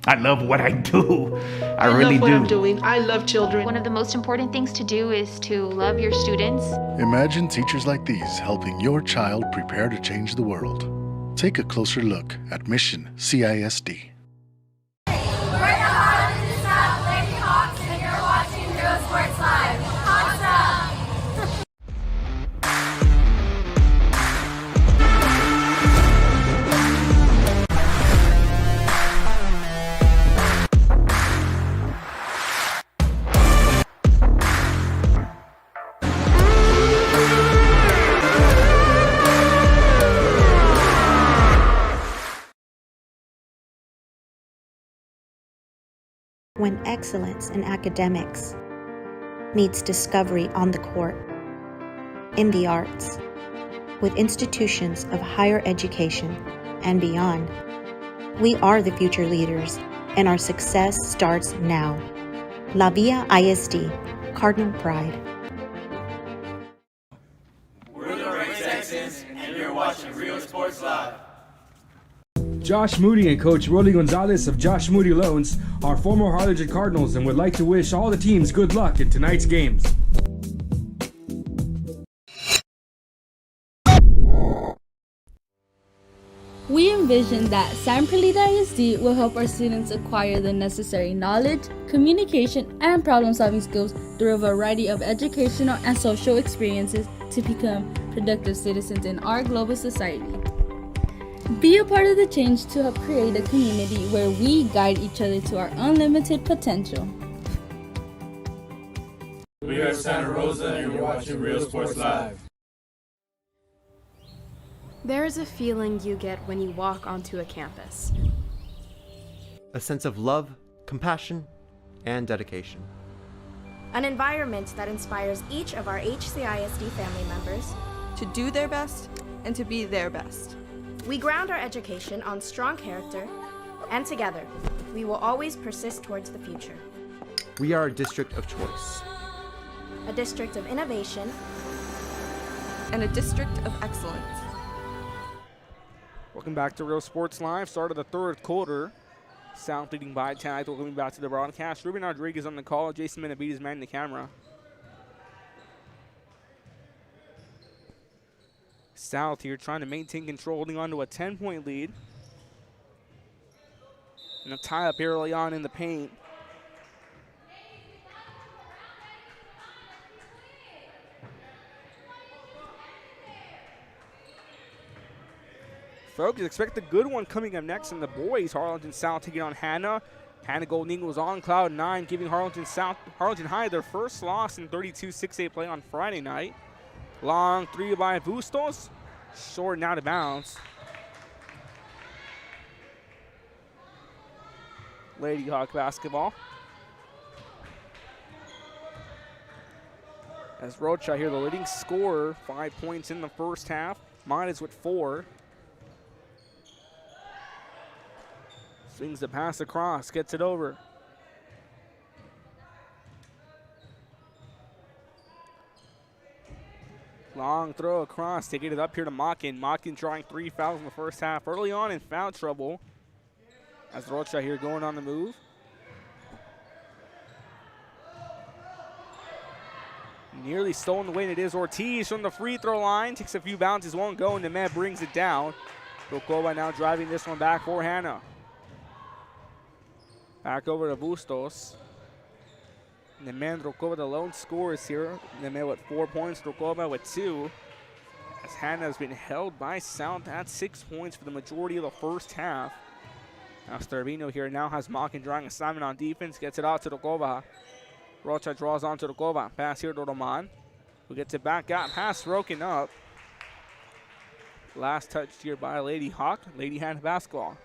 I love what I do. I really love what do. I'm doing. I love children. One of the most important things to do is to love your students. Imagine teachers like these helping your child prepare to change the world. Take a closer look at Mission CISD. We're the Harlingen South Lady Hawks and you're watching Real Sports Live. Hawks up! when excellence in academics meets discovery on the court, in the arts, with institutions of higher education and beyond. We are the future leaders, and our success starts now. La Villa ISD, Cardinal Pride. We're the Red Texans, and you're watching Real Sports Live. Josh Moody and Coach Rolly Gonzalez of Josh Moody Loans are former Harlingen Cardinals and would like to wish all the teams good luck in tonight's games. We envision that San Perlita ISD will help our students acquire the necessary knowledge, communication, and problem-solving skills through a variety of educational and social experiences to become productive citizens in our global society. Be a part of the change to help create a community where we guide each other to our unlimited potential. We are Santa Rosa, and you're watching Real Sports Live. There is a feeling you get when you walk onto a campus. A sense of love, compassion, and dedication. An environment that inspires each of our HCISD family members to do their best and to be their best. We ground our education on strong character, and together, we will always persist towards the future. We are a district of choice. A district of innovation. And a district of excellence. Welcome back to Real Sports Live. Start of the third quarter. South leading by 10. Welcome back to the broadcast. Ruben Rodriguez on the call. Jason Benavides manning the camera. South here trying to maintain control, holding on to a 10-point lead. And a tie up here early on in the paint. Folks, expect a good one coming up next in the boys. Harlingen South taking on Hanna. Hanna Golden Eagles on cloud 9, giving Harlingen High their first loss in 32-6A play on Friday night. Long three by Bustos. Short and out of bounds. Lady Hawk basketball. As Rocha here, the leading scorer, 5 points in the first half. Midas with 4. Swings the pass across, gets it over. Long throw across, taking it up here to Mockin. Mockin drawing 3 fouls in the first half. Early on in foul trouble. As Rocha here going on the move. Nearly stolen away, and it is Ortiz from the free throw line. Takes a few bounces, won't go, and Nemeth brings it down. Rokova now driving this one back for Hanna. Back over to Bustos. Nemeth Rokova, the lone scorers here. Nemeth with 4 points, Rokova with 2. As Hanna has been held by South at 6 points for the majority of the first half. Now Starvino here now has Mockin drawing assignment on defense. Gets it out to Rokova. Rocha draws on to Rokova. Pass here to Roman, who gets it back out. Pass broken up. Last touch here by Lady Hawk. Lady Hanna basketball.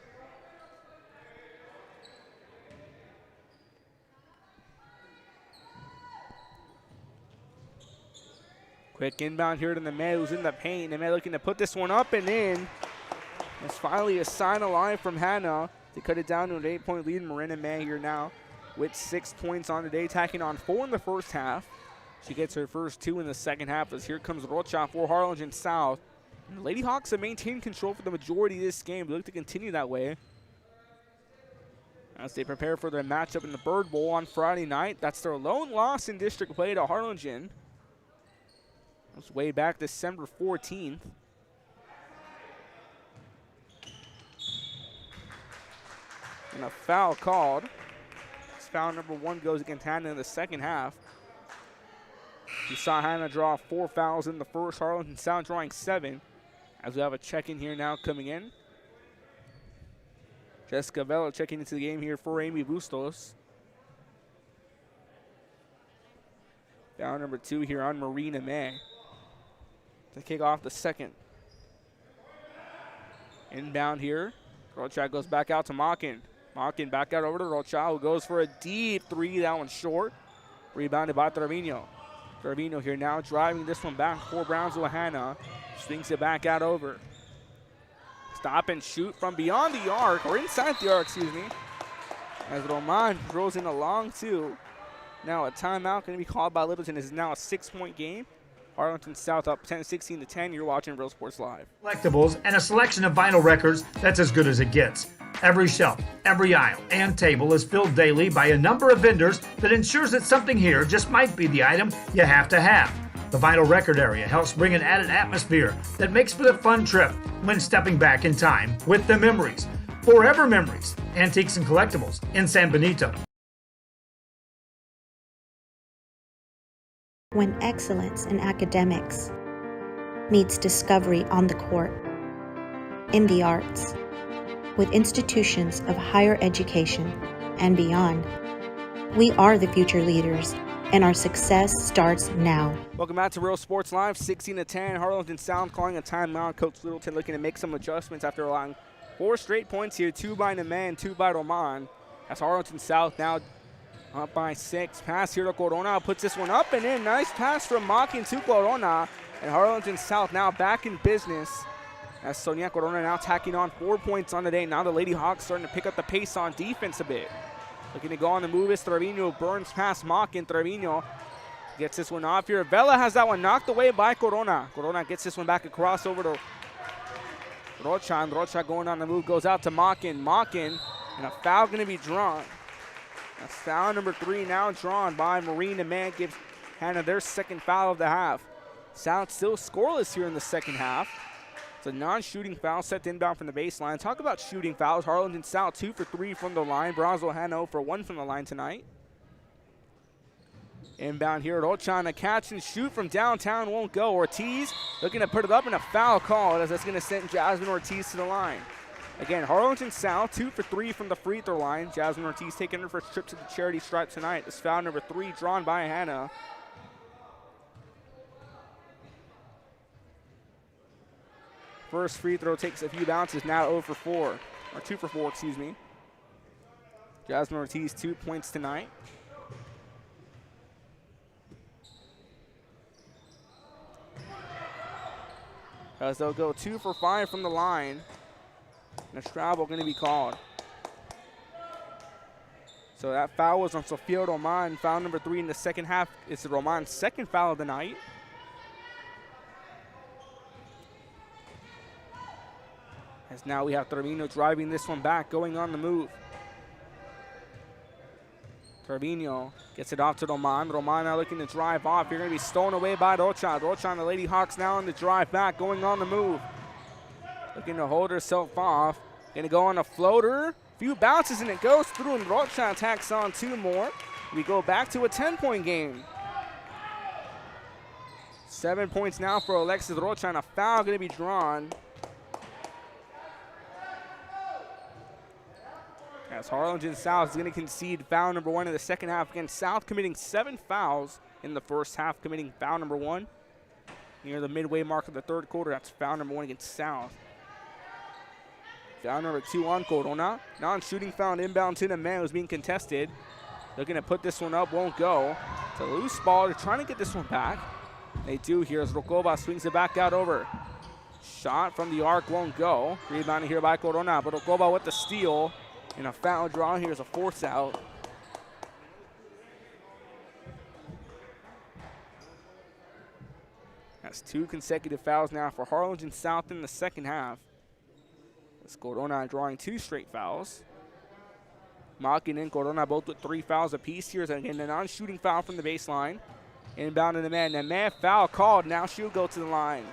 Quick inbound here to Nemeth, who's in the paint. Nemeth looking to put this one up and in. There's finally a sign alive from Hanna to cut it down to an 8-point lead. Marina May here now with 6 points on the day, tacking on 4 in the first half. She gets her first 2 in the second half as here comes Rocha for Harlingen South. And the Lady Hawks have maintained control for the majority of this game. They look to continue that way as they prepare for their matchup in the Bird Bowl on Friday night. That's their lone loss in district play to Harlingen. That was way back December 14th. And a foul called. Foul number 1 goes against Hanna in the second half. You saw Hanna draw 4 fouls in the first. Harlingen South drawing 7. As we have a check-in here now coming in. Jessica Velo checking into the game here for Amy Bustos. Foul number 2 here on Marina May to kick off the second. Inbound here. Rocha goes back out to Mockin. Mocking back out over to Rocha, who goes for a deep three. That one's short. Rebounded by Trevino. Trevino here now driving this one back for Brownsville. Hanna swings it back out over. Stop and shoot from beyond the arc, or inside the arc, excuse me. As Roman throws in a long two. Now a timeout going to be called by Littleton. This is now a 6-point game. Arlington South up 16 to 10. You're watching Real Sports Live. Collectibles and a selection of vinyl records that's as good as it gets. Every shelf, every aisle, and table is filled daily by a number of vendors that ensures that something here just might be the item you have to have. The vinyl record area helps bring an added atmosphere that makes for the fun trip when stepping back in time with the memories. Forever Memories, Antiques and Collectibles in San Benito. When excellence in academics meets discovery on the court, in the arts, with institutions of higher education and beyond, we are the future leaders, and our success starts now. Welcome back to Real Sports Live, 16 to 10. Harlingen Sound calling a timeout. Coach Littleton looking to make some adjustments after allowing 4 straight points here, 2 by Neman, 2 by Roman. That's Harlingen South now up by 6. Pass here to Corona. Puts this one up and in. Nice pass from Mocking to Corona. And Harlingen South now back in business. As Sonia Corona now tacking on 4 points on the day. Now the Lady Hawks starting to pick up the pace on defense a bit. Looking to go on the move is Trevino. Burns past Mocking. Trevino gets this one off here. Vela has that one knocked away by Corona. Corona gets this one back across over to Rocha. And Rocha going on the move goes out to Mocking. Mocking. And a foul going to be drawn. That's foul number 3 now drawn by Marine. And man gives Hanna their second foul of the half. South still scoreless here in the second half. It's a non-shooting foul set to inbound from the baseline. Talk about shooting fouls. Harlingen South 2 for 3 from the line. Brownsville Hanna 0 for 1 from the line tonight. Inbound here at Ochan. A catch and shoot from downtown won't go. Ortiz looking to put it up and a foul call as that's going to send Jasmine Ortiz to the line. Again, Harlingen South 2 for 3 from the free throw line. Jasmine Ortiz taking her first trip to the charity stripe tonight. This foul number 3 drawn by Hanna. First free throw takes a few bounces, now 0 for 4, or 2 for 4, excuse me. Jasmine Ortiz 2 points tonight. As they'll go 2 for 5 from the line. And a travel going to be called. So that foul was on Sofia Roman, foul number 3 in the second half. It's Roman's second foul of the night. As now we have Trevino driving this one back, going on the move. Trevino gets it off to Roman. Roman now looking to drive off. You're going to be stolen away by Rocha. Rocha and the Lady Hawks now on the drive back, going on the move. Looking to hold herself off. Going to go on a floater. Few bounces and it goes through, and Rocha tacks on 2 more. We go back to a 10-point game. 7 points now for Alexis Rocha, and a foul going to be drawn. As Harlingen South is going to concede foul number 1 in the second half. Again, South committing 7 fouls in the first half, committing foul number 1. Near the midway mark of the third quarter, that's foul number 1 against South. Foul number 2 on Corona. Non-shooting foul inbound to the man who's being contested. Looking to put this one up, won't go. It's a loose ball. They're trying to get this one back. They do here as Rokova swings it back out over. Shot from the arc won't go. Rebounded here by Corona, but Rokova with the steal. And a foul draw here is a force out. That's 2 consecutive fouls now for Harlingen South in the second half. It's Corona drawing 2 straight fouls. Mocking and Corona both with 3 fouls apiece here. And again, a non-shooting foul from the baseline. Inbound to the man. The man foul called. Now she'll go to the line.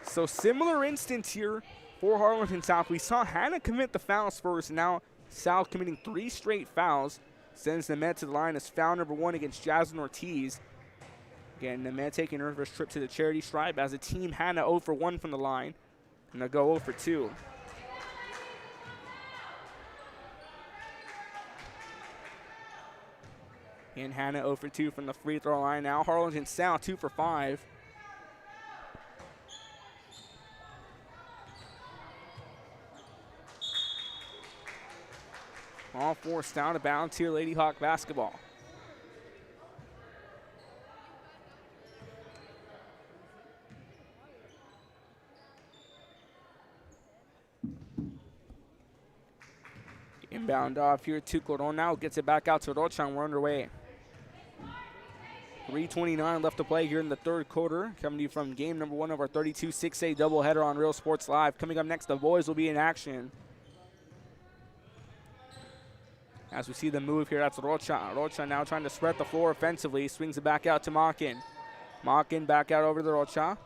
So similar instance here for Harlingen South. We saw Hanna commit the fouls first. Now South committing 3 straight fouls. Sends the man to the line as foul number 1 against Jasmine Ortiz. Again, the man taking her first trip to the charity stripe as a team. Hanna 0 for 1 from the line. And they'll go 0 for 2. And Hanna 0 for 2 from the free throw line now. Harlingen South 2 for 5. Ball forced out of bounds here, Lady Hawk basketball. Inbound off here to Corona. Gets it back out to Rocha, and we're underway. 3:29 left to play here in the third quarter. Coming to you from game number 1 of our 32-6A doubleheader on Real Sports Live. Coming up next, the boys will be in action. As we see the move here, that's Rocha. Rocha now trying to spread the floor offensively. Swings it back out to Makin. Makin back out over to Rocha.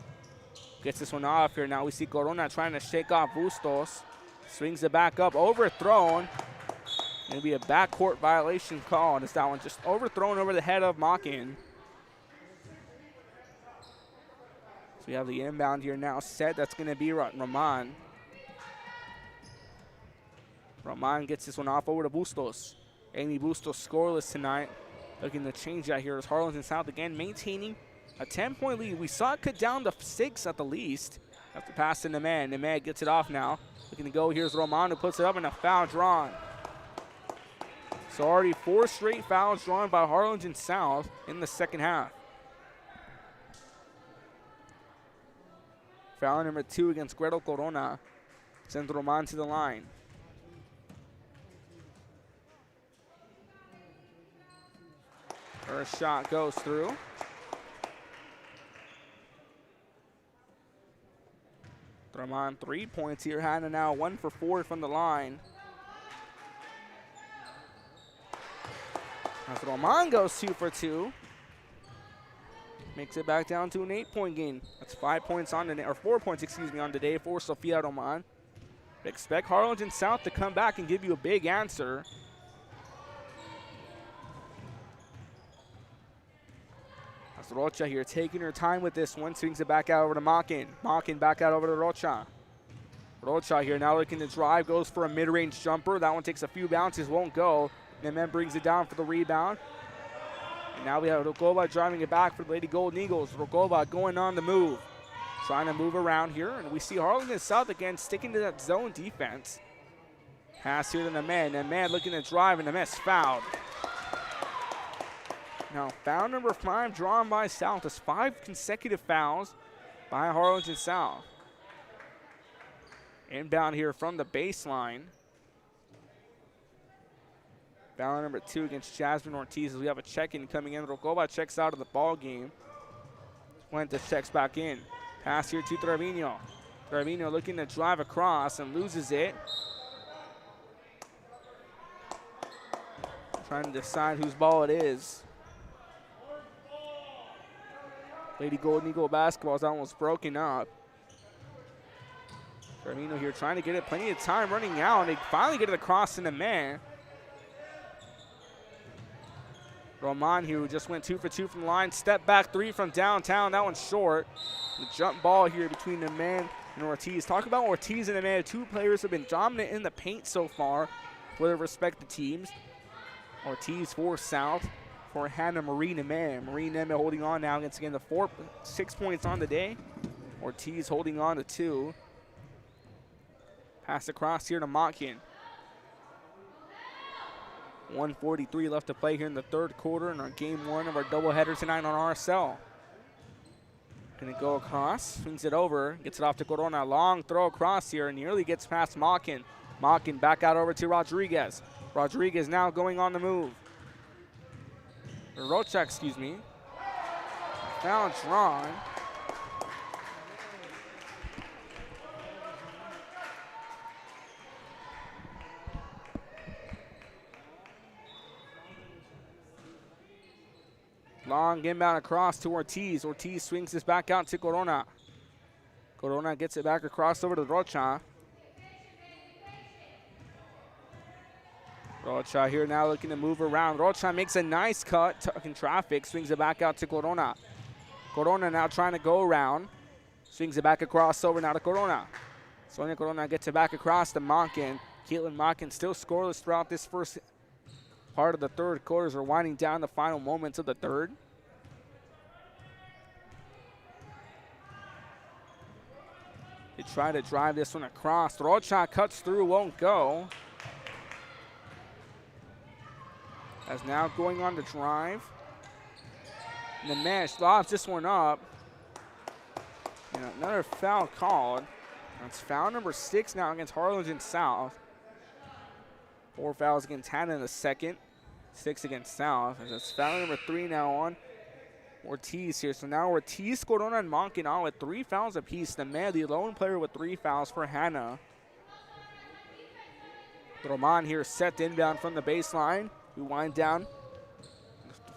Gets this one off here. Now we see Corona trying to shake off Bustos. Swings it back up, overthrown. Going to be a backcourt violation call. And it's that one just overthrown over the head of Makin. So we have the inbound here now set. That's going to be Roman. Roman gets this one off over to Bustos. Amy Bustos scoreless tonight. Looking to change that here as Harlingen South again maintaining a 10-point lead. We saw it cut down to 6 at the least. After passing the man. The man gets it off now. Looking to go. Here's Roman who puts it up and a foul drawn. So already 4 straight fouls drawn by Harlingen South in the second half. Foul number 2 against Guero Corona. Sends Roman to the line. Her shot goes through. Roman 3 points here. Hanna now 1 for 4 from the line. As Roman goes 2 for 2. Makes it back down to an 8-point game. That's 5 points on the, or 4 points, excuse me, on the day for Sofia Roman. Expect Harlingen South to come back and give you a big answer. That's Rocha here taking her time with this one. Swings it back out over to Makin. Makin back out over to Rocha. Rocha here now looking to drive. Goes for a mid-range jumper. That one takes a few bounces, won't go. And then brings it down for the rebound. And now we have Rokova driving it back for the Lady Golden Eagles. Rokova going on the move. Trying to move around here. And we see Harlingen South again sticking to that zone defense. Pass here to the man. And man looking to drive and the miss fouled. Now foul number 5 drawn by South. That's 5 consecutive fouls by Harlingen South. Inbound here from the baseline. Foul number 2 against Jasmine Ortiz as we have a check-in coming in. Rokova checks out of the ball game. Fuentes checks back in. Pass here to Trevino. Trevino looking to drive across and loses it. Trying to decide whose ball it is. Lady Golden Eagle basketball is almost broken up. Trevino here trying to get it. Plenty of time running out. And they finally get it across in the man. Roman here who just went 2 for 2 from the line. Step back 3 from downtown. That one's short. The jump ball here between the man and Ortiz. Talk about Ortiz and the man. 2 players have been dominant in the paint so far for their respective teams. Ortiz for South. For Hanna Marie Neme. Marie Neme holding on now against again the 6 points on the day. Ortiz holding on to 2. Pass across here to Makin. 1:43 left to play here in the third quarter in our game 1 of our doubleheader tonight on RSL. Gonna go across, swings it over, gets it off to Corona. Long throw across here, nearly gets past Makin. Makin back out over to Rodriguez. Rodriguez now going on the move. Rocha, excuse me. Foul drawn. Long inbound across to Ortiz. Ortiz swings this back out to Corona. Corona gets it back across over to Rocha. Rocha here now looking to move around. Rocha makes a nice cut, tucking traffic, swings it back out to Corona. Corona now trying to go around. Swings it back across over now to Corona. Sonia Corona gets it back across to Makin. Caitlin Makin still scoreless throughout this first part of the third quarter as we're winding down the final moments of the third. They try to drive this one across. Rocha cuts through, won't go. As now going on the drive. And the mesh lobs this one up. And another foul called. That's foul number 6 now against Harlingen South. 4 fouls against Hanna in the second. 6 against South. And that's foul number 3 now on Ortiz here. So now Ortiz, Corona, and Monken all with 3 fouls apiece. The man, the lone player with 3 fouls for Hanna. Roman here set inbound from the baseline. We wind down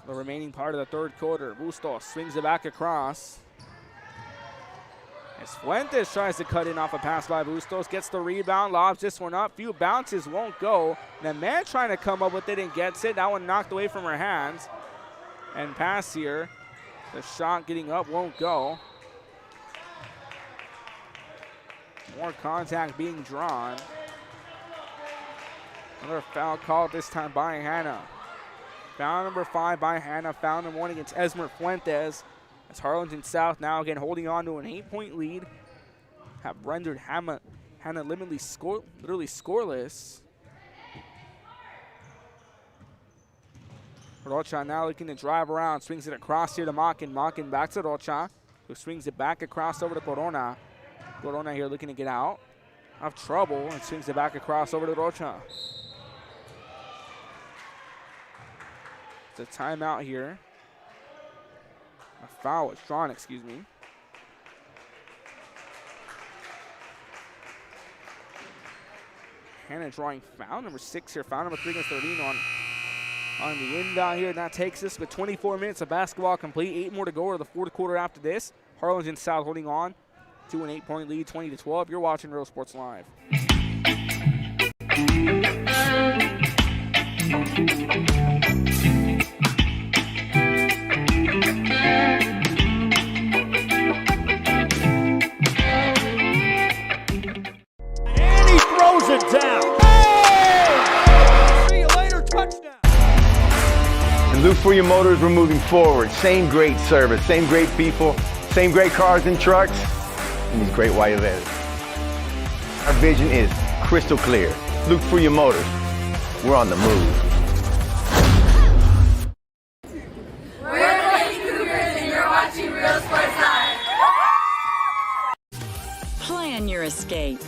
the remaining part of the third quarter. Bustos swings it back across. As Fuentes tries to cut in off a pass by Bustos, gets the rebound, lobs this one up. Few bounces, won't go. The man trying to come up with it and gets it. That one knocked away from her hands. And pass here. The shot getting up, won't go. More contact being drawn. Another foul called this time by Hanna. Foul number 5 by Hanna. Foul number 1 against Esmer Fuentes. As Harlingen South now again holding on to an 8-point lead. Have rendered Hanna literally scoreless. Rocha now looking to drive around. Swings it across here to Monken. Monken back to Rocha, who swings it back across over to Corona. Corona here looking to get out of trouble and swings it back across over to Rocha. It's a timeout here. A foul was drawn, excuse me. Hanna drawing foul number 6 here. Foul number 3 against Lorino on the inbound here. And that takes us with 24 minutes of basketball complete. 8 more to go to the fourth quarter after this. Harlingen South holding on to an 8-point lead, 20-12. You're watching Real Sports Live. It down. Hey! See you later, touchdown. And look for your motors, we're moving forward. Same great service, same great people, same great cars and trucks, and these great white letters. Our vision is crystal clear. Look for your motors. We're on the move. We're the Lady Cougars and you're watching Real Sports Live. Plan your escape.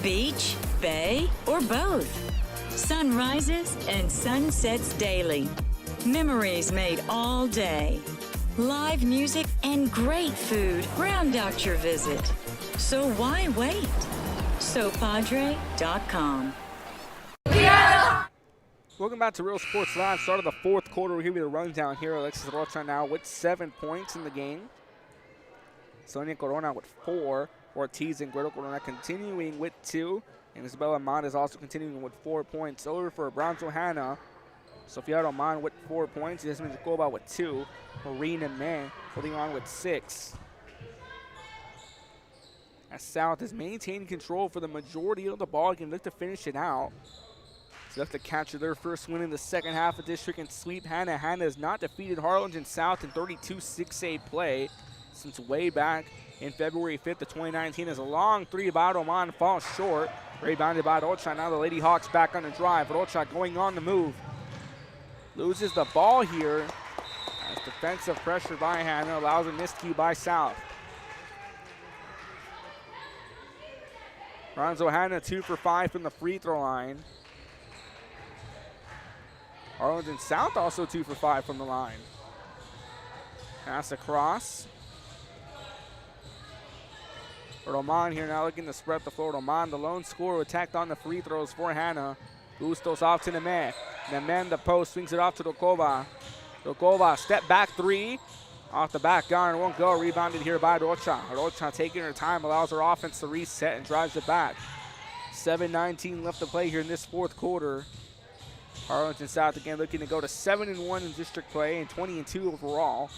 Beach, bay, or both. Sunrises and sunsets daily. Memories made all day. Live music and great food round out your visit. So why wait? SoPadre.com. Welcome back to Real Sports Live. Start of the fourth quarter. We'll give you the rundown here. Alexis Rocha now with 7 points in the game. Sonia Corona with 4. Ortiz and Guido Corona continuing with 2. And Isabella Amand is also continuing with 4 points. Over for Brownsville Hanna. Sofia Roman with 4 points. Jasmine Jacoba with 2. Marina May holding on with 6. As South has maintained control for the majority of the ball, can look to finish it out. So look to capture their first win in the second half of district and sweep Hanna. Hanna has not defeated Harlingen South in 32 6A play since way back in February 5th of 2019 as a long 3 by Roman falls short. Rebounded by Rocha. Now the Lady Hawks back on the drive. Rocha going on the move. Loses the ball here as defensive pressure by Hanna allows a missed key by South. Ronzo Hanna 2 for 5 from the free throw line. Harlingen South also 2 for 5 from the line. Pass across. Roman here now looking to spread the floor. Roman, the lone scorer, attacked on the free throws for Hanna. Bustos off to Neme. Neme the post, swings it off to Rokova. Rokova, step back 3. Off the back iron, won't go. Rebounded here by Rocha. Rocha taking her time, allows her offense to reset and drives it back. 7:19 left to play here in this fourth quarter. Harlingen South again looking to go to 7-1 in district play and 20-2 overall.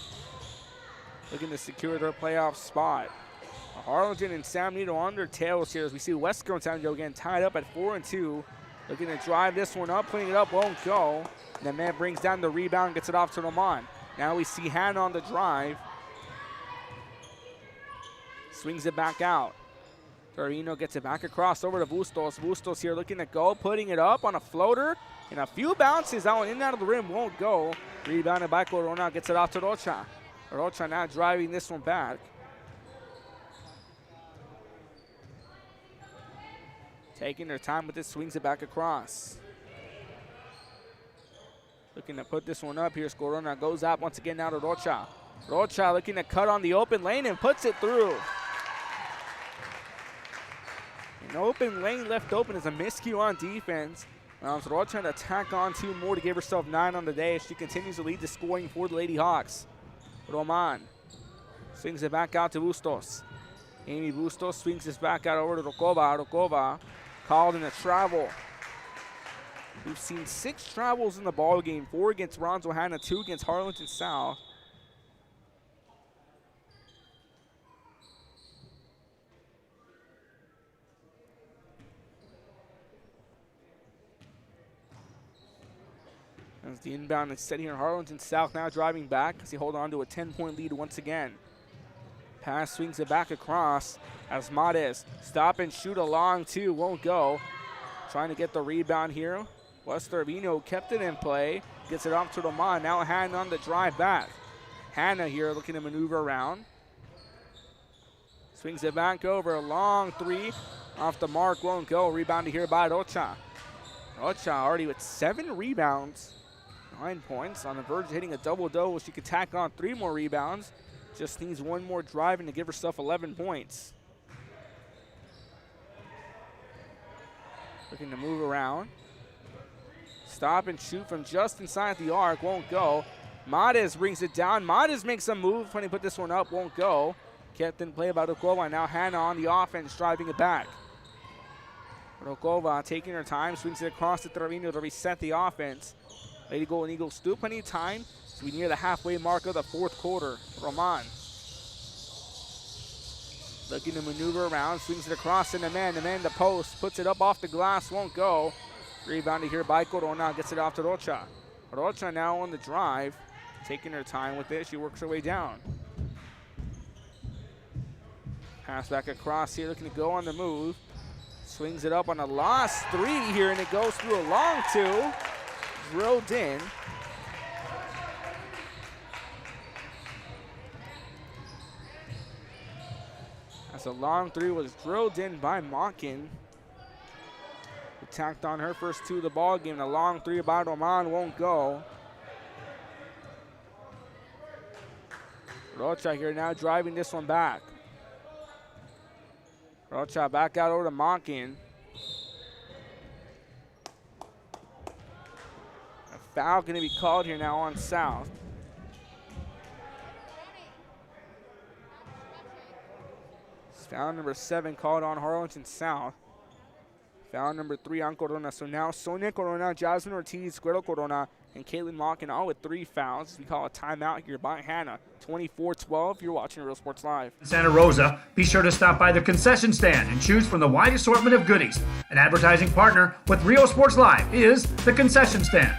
Looking to secure their playoff spot. Harlingen and San Benito on their tails here as we see Westco and San Benito again tied up at 4-2. Looking to drive this one up, putting it up, won't go. And the man brings down the rebound, gets it off to Roman. Now we see Hanna on the drive. Swings it back out Trevino gets it back across over to Bustos. Bustos here looking to go, putting it up on a floater. And a few bounces out in and out of the rim won't go. Rebounded by Corona, gets it off to Rocha. Rocha now driving this one back. Taking their time with this, swings it back across. Looking to put this one up. Here's Corona, goes out once again now to Rocha. Rocha looking to cut on the open lane and puts it through. An open lane left open is a miscue on defense. Rocha trying to tack on 2 more to give herself 9 on the day as she continues to lead the scoring for the Lady Hawks. Roman swings it back out to Bustos. Amy Bustos swings this back out over to Rokova. Rokova called in a travel. We've seen 6 travels in the ball game, 4 against Brownsville Hanna, 2 against Harlingen South. As the inbound is set here in Harlingen South, now driving back as they hold on to a 10-point lead once again. Pass swings it back across as Mades stop and shoot a long 2, won't go. Trying to get the rebound here. Trevino kept it in play, gets it off to Roman. Now Hanna on the drive back. Hanna here looking to maneuver around. Swings it back over, a long 3 off the mark, won't go. Rebounded here by Rocha. Rocha already with 7 rebounds. 9 points, on the verge of hitting a double-double. She could tack on 3 more rebounds. Just needs 1 more driving to give herself 11 points. Looking to move around. Stop and shoot from just inside the arc, won't go. Mades brings it down. Mades makes a move, trying to put this one up, won't go. Kept in play by Rokova. Now Hanna on the offense, driving it back. Rokova taking her time, swings it across to Trevino to reset the offense. Lady Golden Eagles still plenty of time as we near the halfway mark of the 4th quarter. Roman looking to maneuver around, swings it across in the man to post, puts it up off the glass, won't go. Rebounded here by Corona, gets it off to Rocha. Rocha now on the drive, taking her time with it. She works her way down. Pass back across here, looking to go on the move. Swings it up on a last 3 here, and it goes through a long 2. Drilled in. As a long 3 was drilled in by Mockin. Attacked on her first 2 of the ball game. A long 3 by Roman won't go. Rocha here now driving this one back. Rocha back out over to Mockin. Foul going to be called here now on South. It's foul number 7 called on Harlingen South. Foul number 3 on Corona. So now Sonia Corona, Jasmine Ortiz, Guerrero Corona, and Caitlin Mockin all with 3 fouls. We call a timeout here by Hanna. 24-12. You're watching Real Sports Live. Santa Rosa, be sure to stop by the concession stand and choose from the wide assortment of goodies. An advertising partner with Real Sports Live is the concession stand.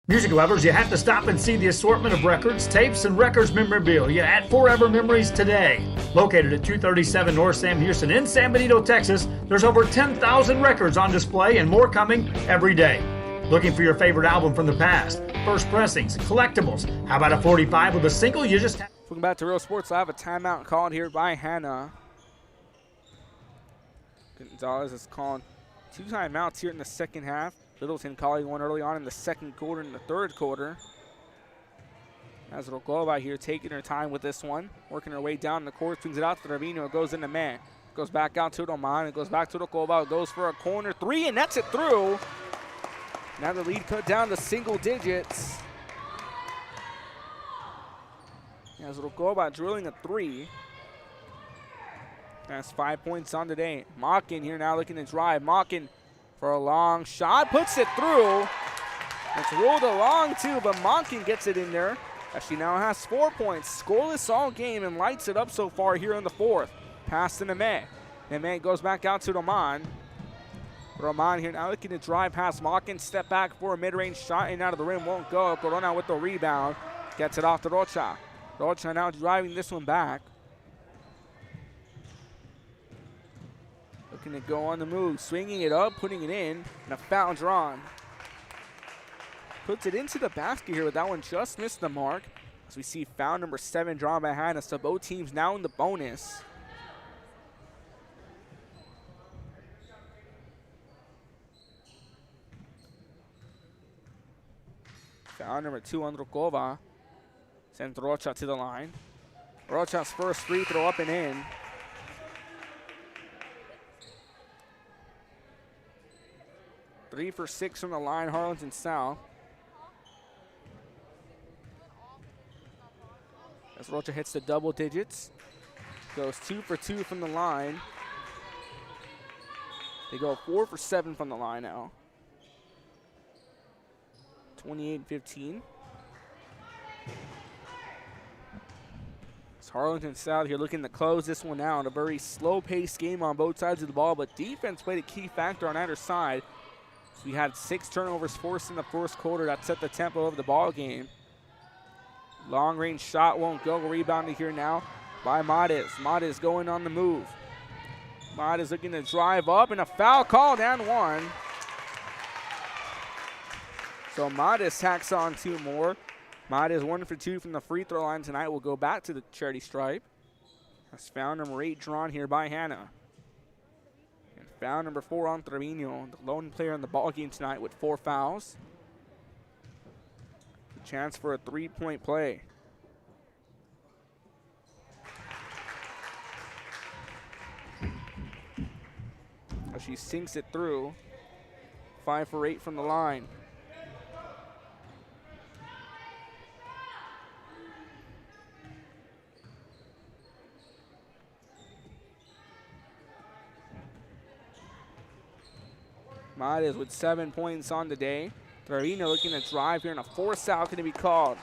Music lovers, you have to stop and see the assortment of records, tapes, and records memorabilia at Forever Memories today. Located at 237 North Sam Houston in San Benito, Texas, there's over 10,000 records on display and more coming every day. Looking for your favorite album from the past, first pressings, collectibles. How about a 45 with a single you just have? Welcome back to Real Sports Live. A timeout called here by Hanna. Gonzalez is calling 2 timeouts here in the second half. Littleton calling one early on in the 2nd quarter and the 3rd quarter. As Rokova here taking her time with this one. Working her way down the court, swings it out to Trevino. It goes into man. Goes back out to Roman. It goes back to Rokova. It goes for a corner 3, and that's it through. Now the lead cut down to single digits. As Rokova drilling a 3. That's 5 points on the day. Mockin here now looking to drive. Mockin for a long shot, puts it through. It's rolled along too, but Mockin gets it in there as she now has 4 points. Scoreless all game and lights it up so far here in the 4th. Pass to Neme. Neme goes back out to Roman. Roman here now looking to drive past Mockin. Step back for a mid-range shot and out of the rim, won't go. Corona with the rebound. Gets it off to Rocha. Rocha now driving this one back. Looking to go on the move, swinging it up, putting it in, and a foul drawn. Puts it into the basket here, but that one just missed the mark. As we see foul number 7 drawn by Hanna, so both teams now in the bonus. Foul number 2 on Rukova. Sends Rocha to the line. Rocha's first free throw up and in. Three for 6 from the line, Harlingen South. As Rocha hits the double digits. Goes 2 for 2 from the line. They go 4 for 7 from the line now. 28-15. It's Harlingen South here looking to close this one out. A very slow-paced game on both sides of the ball, but defense played a key factor on either side. So we had 6 turnovers forced in the first quarter that set the tempo of the ball game. Long-range shot won't go. Rebounded here now by Mades. Mades going on the move. Mades looking to drive up, and a foul called and one. So Mades tacks on 2 more. Mades 1 for 2 from the free throw line tonight. Will go back to the charity stripe. That's foul number 8 drawn here by Hanna. And foul number 4 on Trevino, the lone player in the ball game tonight with 4 fouls. A chance for a 3-point play. As she sinks it through. 5 for 8 from the line. Mades with 7 points on the day. Trevino looking to drive here, and a force out going to be called.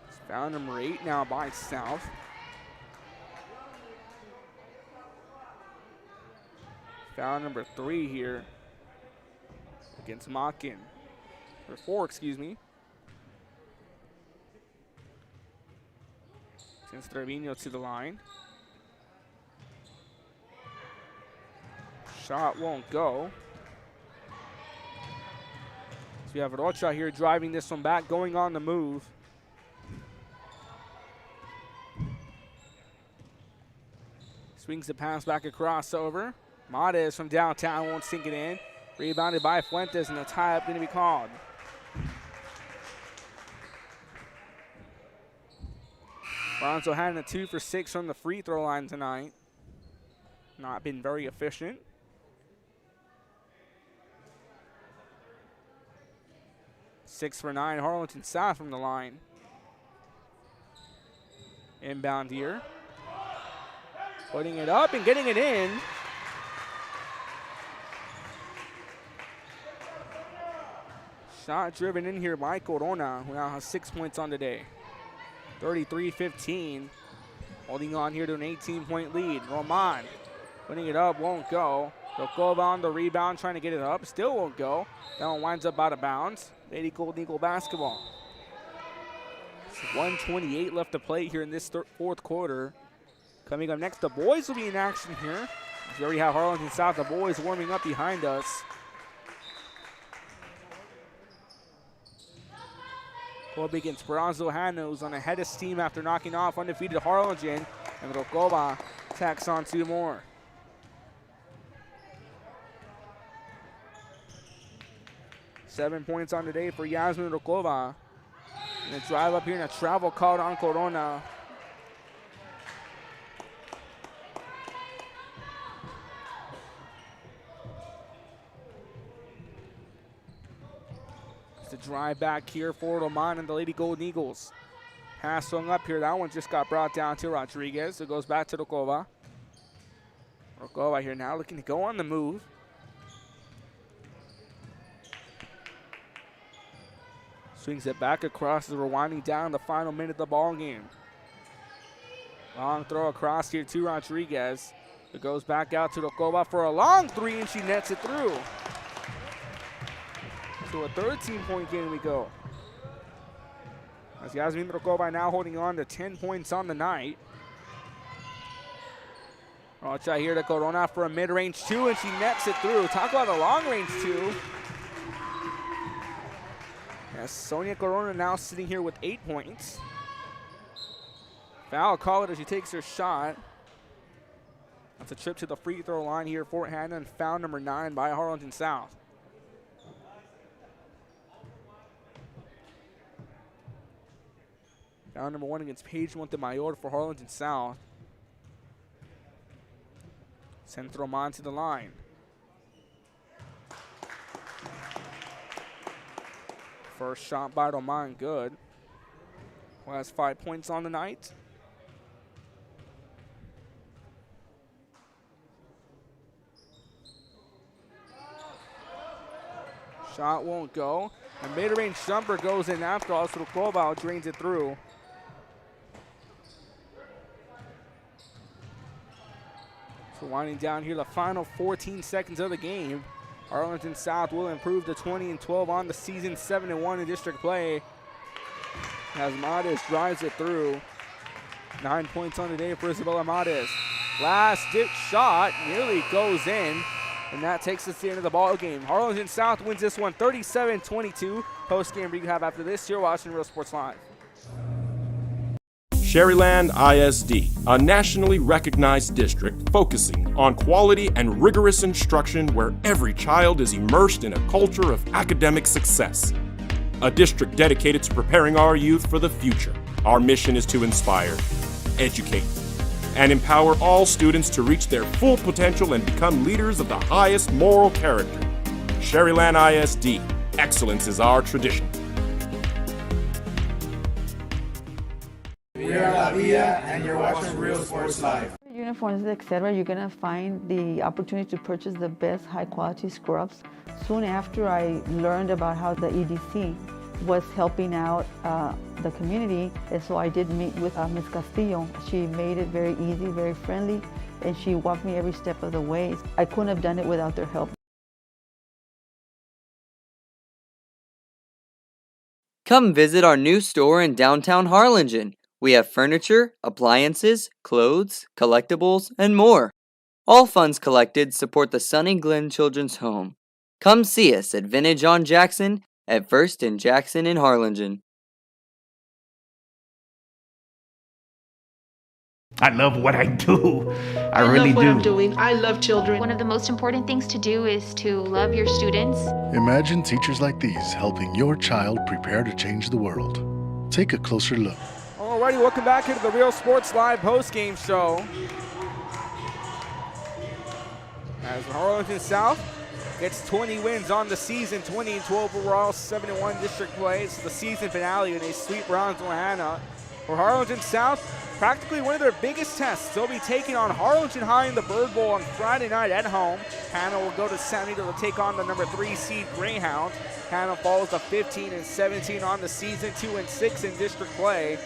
It's foul number 8 now by South. Foul number 3 here against Machin. Or 4, excuse me. Sends Trevino to the line. Shot won't go. So we have Rocha here driving this one back, going on the move. Swings the pass back across over. Mades from downtown won't sink it in. Rebounded by Fuentes, and the tie-up going to be called. Brownsville had a 2 for 6 from the free throw line tonight. Not been very efficient. 6 for 9, Harlingen South from the line. Inbound here. Putting it up and getting it in. Shot driven in here by Corona, who now has 6 points on the day. 33-15. Holding on here to an 18-point lead. Roman putting it up, won't go. Rokova on the rebound, trying to get it up. Still won't go. That one winds up out of bounds. Lady Golden Eagle basketball. 1:28 left to play here in this fourth quarter. Coming up next, the boys will be in action here. We already have Harlingen South, the boys warming up behind us. Club against Brownsville Hanna, who's on a head of steam after knocking off undefeated Harlingen. And Rokova tacks on 2 more. Seven points on the day for Yasmin Rokova. And a drive up here and a travel called on Corona. It's a drive back here for Roman and the Lady Golden Eagles. Pass swung up here. That one just got brought down to Rodriguez. It goes back to Rokova. Rokova here now looking to go on the move. Swings it back across as we're winding down the final minute of the ball game. Long throw across here to Rodriguez. It goes back out to Rokova for a long 3, and she nets it through. To a 13-point game we go. As Yasmin Rokova now holding on to 10 points on the night. Watch out here to Corona for a mid-range two, and she nets it through. Talk about a long-range two. As Sonia Corona now sitting here with 8 points. Foul call it as she takes her shot. That's a trip to the free throw line here for Hanna, and foul number 9 by Harlingen South. Foul number 1 against Paige Montemayor for Harlingen South. Sends Roman to the line. First shot by Roman, good. Who has 5 points on the night. Shot won't go. A mid-range jumper goes in after all, so Rukova drains it through. So winding down here the final 14 seconds of the game. Harlingen South will improve to 20-12 on the season, 7-1 in district play. As Mades drives it through. 9 points on the day for Isabella Mades. Last ditch shot nearly goes in, and that takes us to the end of the ball game. Harlingen South wins this one 37-22. Post-game recap after this. You're watching Real Sports Live. Sherryland ISD, a nationally recognized district focusing on quality and rigorous instruction where every child is immersed in a culture of academic success. A district dedicated to preparing our youth for the future. Our mission is to inspire, educate, and empower all students to reach their full potential and become leaders of the highest moral character. Sherryland ISD, excellence is our tradition. We are La Villa, and you're watching Real Sports Live. Uniforms, etc., you're going to find the opportunity to purchase the best high-quality scrubs. Soon after I learned about how the EDC was helping out the community, and so I did meet with Ms. Castillo. She made it very easy, very friendly, and she walked me every step of the way. I couldn't have done it without their help. Come visit our new store in downtown Harlingen. We have furniture, appliances, clothes, collectibles, and more. All funds collected support the Sunny Glen Children's Home. Come see us at Vintage on Jackson at First and Jackson in Harlingen. I love what I do. I really love what do. I'm doing. I love children. One of the most important things to do is to love your students. Imagine teachers like these helping your child prepare to change the world. Take a closer look. Alrighty, welcome back into the Real Sports Live post-game show. As Harlingen South gets 20 wins on the season, 20-12 overall, 7-1 district play. It's the season finale, and they sweep Brownsville Hanna. For Harlingen South, practically one of their biggest tests. They'll be taking on Harlingen High in the Bird Bowl on Friday night at home. Hanna will go to San Antonio to take on the number 3 seed Greyhound. Hanna falls to 15-17 on the season, 2-6 in district play.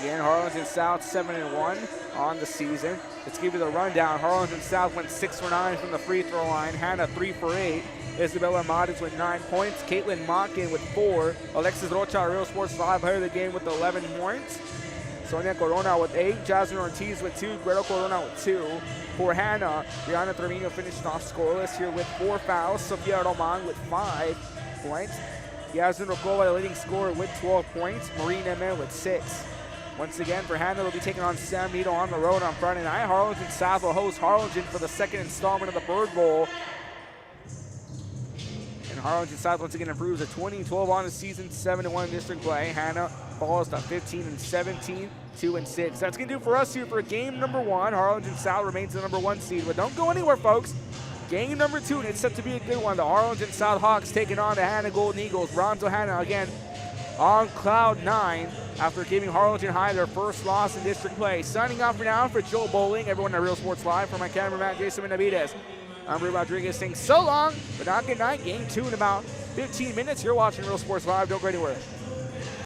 Again, Harlingen South 7-1 on the season. Let's give you the rundown. Harlingen South went 6 for 9 from the free throw line. Hanna 3 for 8. Isabella Mades with 9 points. Caitlin Mockin with 4. Alexis Rocha, Real Sports Live, player of the game with 11 points. Sonia Corona with 8. Jasmine Ortiz with 2. Greta Corona with 2. For Hanna, Brianna Trevino finished off scoreless here with 4 fouls. Sofia Roman with 5 points. Yasmin Rokova, the leading scorer, with 12 points. Marina Emen with 6. Once again, for Hanna, they'll be taking on San Benito on the road on Friday night. Harlingen South will host Harlingen for the second installment of the Bird Bowl. And Harlingen South once again improves to 20-12 on the season, 7-1 district play. Hanna falls to 15-17, 2-6. That's going to do for us here for game number 1. Harlingen South remains the number 1 seed, but don't go anywhere, folks. Game number 2, and it's set to be a good one. The Harlingen South Hawks taking on the Hanna Golden Eagles. Brownsville Hanna again on cloud 9 after giving Harlingen High their first loss in district play. Signing off for now for Joe Bowling, everyone at Real Sports Live, for my cameraman Jason Benavidez. I'm Rui Rodriguez saying so long, but not good night. Game 2 in about 15 minutes. You're watching Real Sports Live. Don't go anywhere.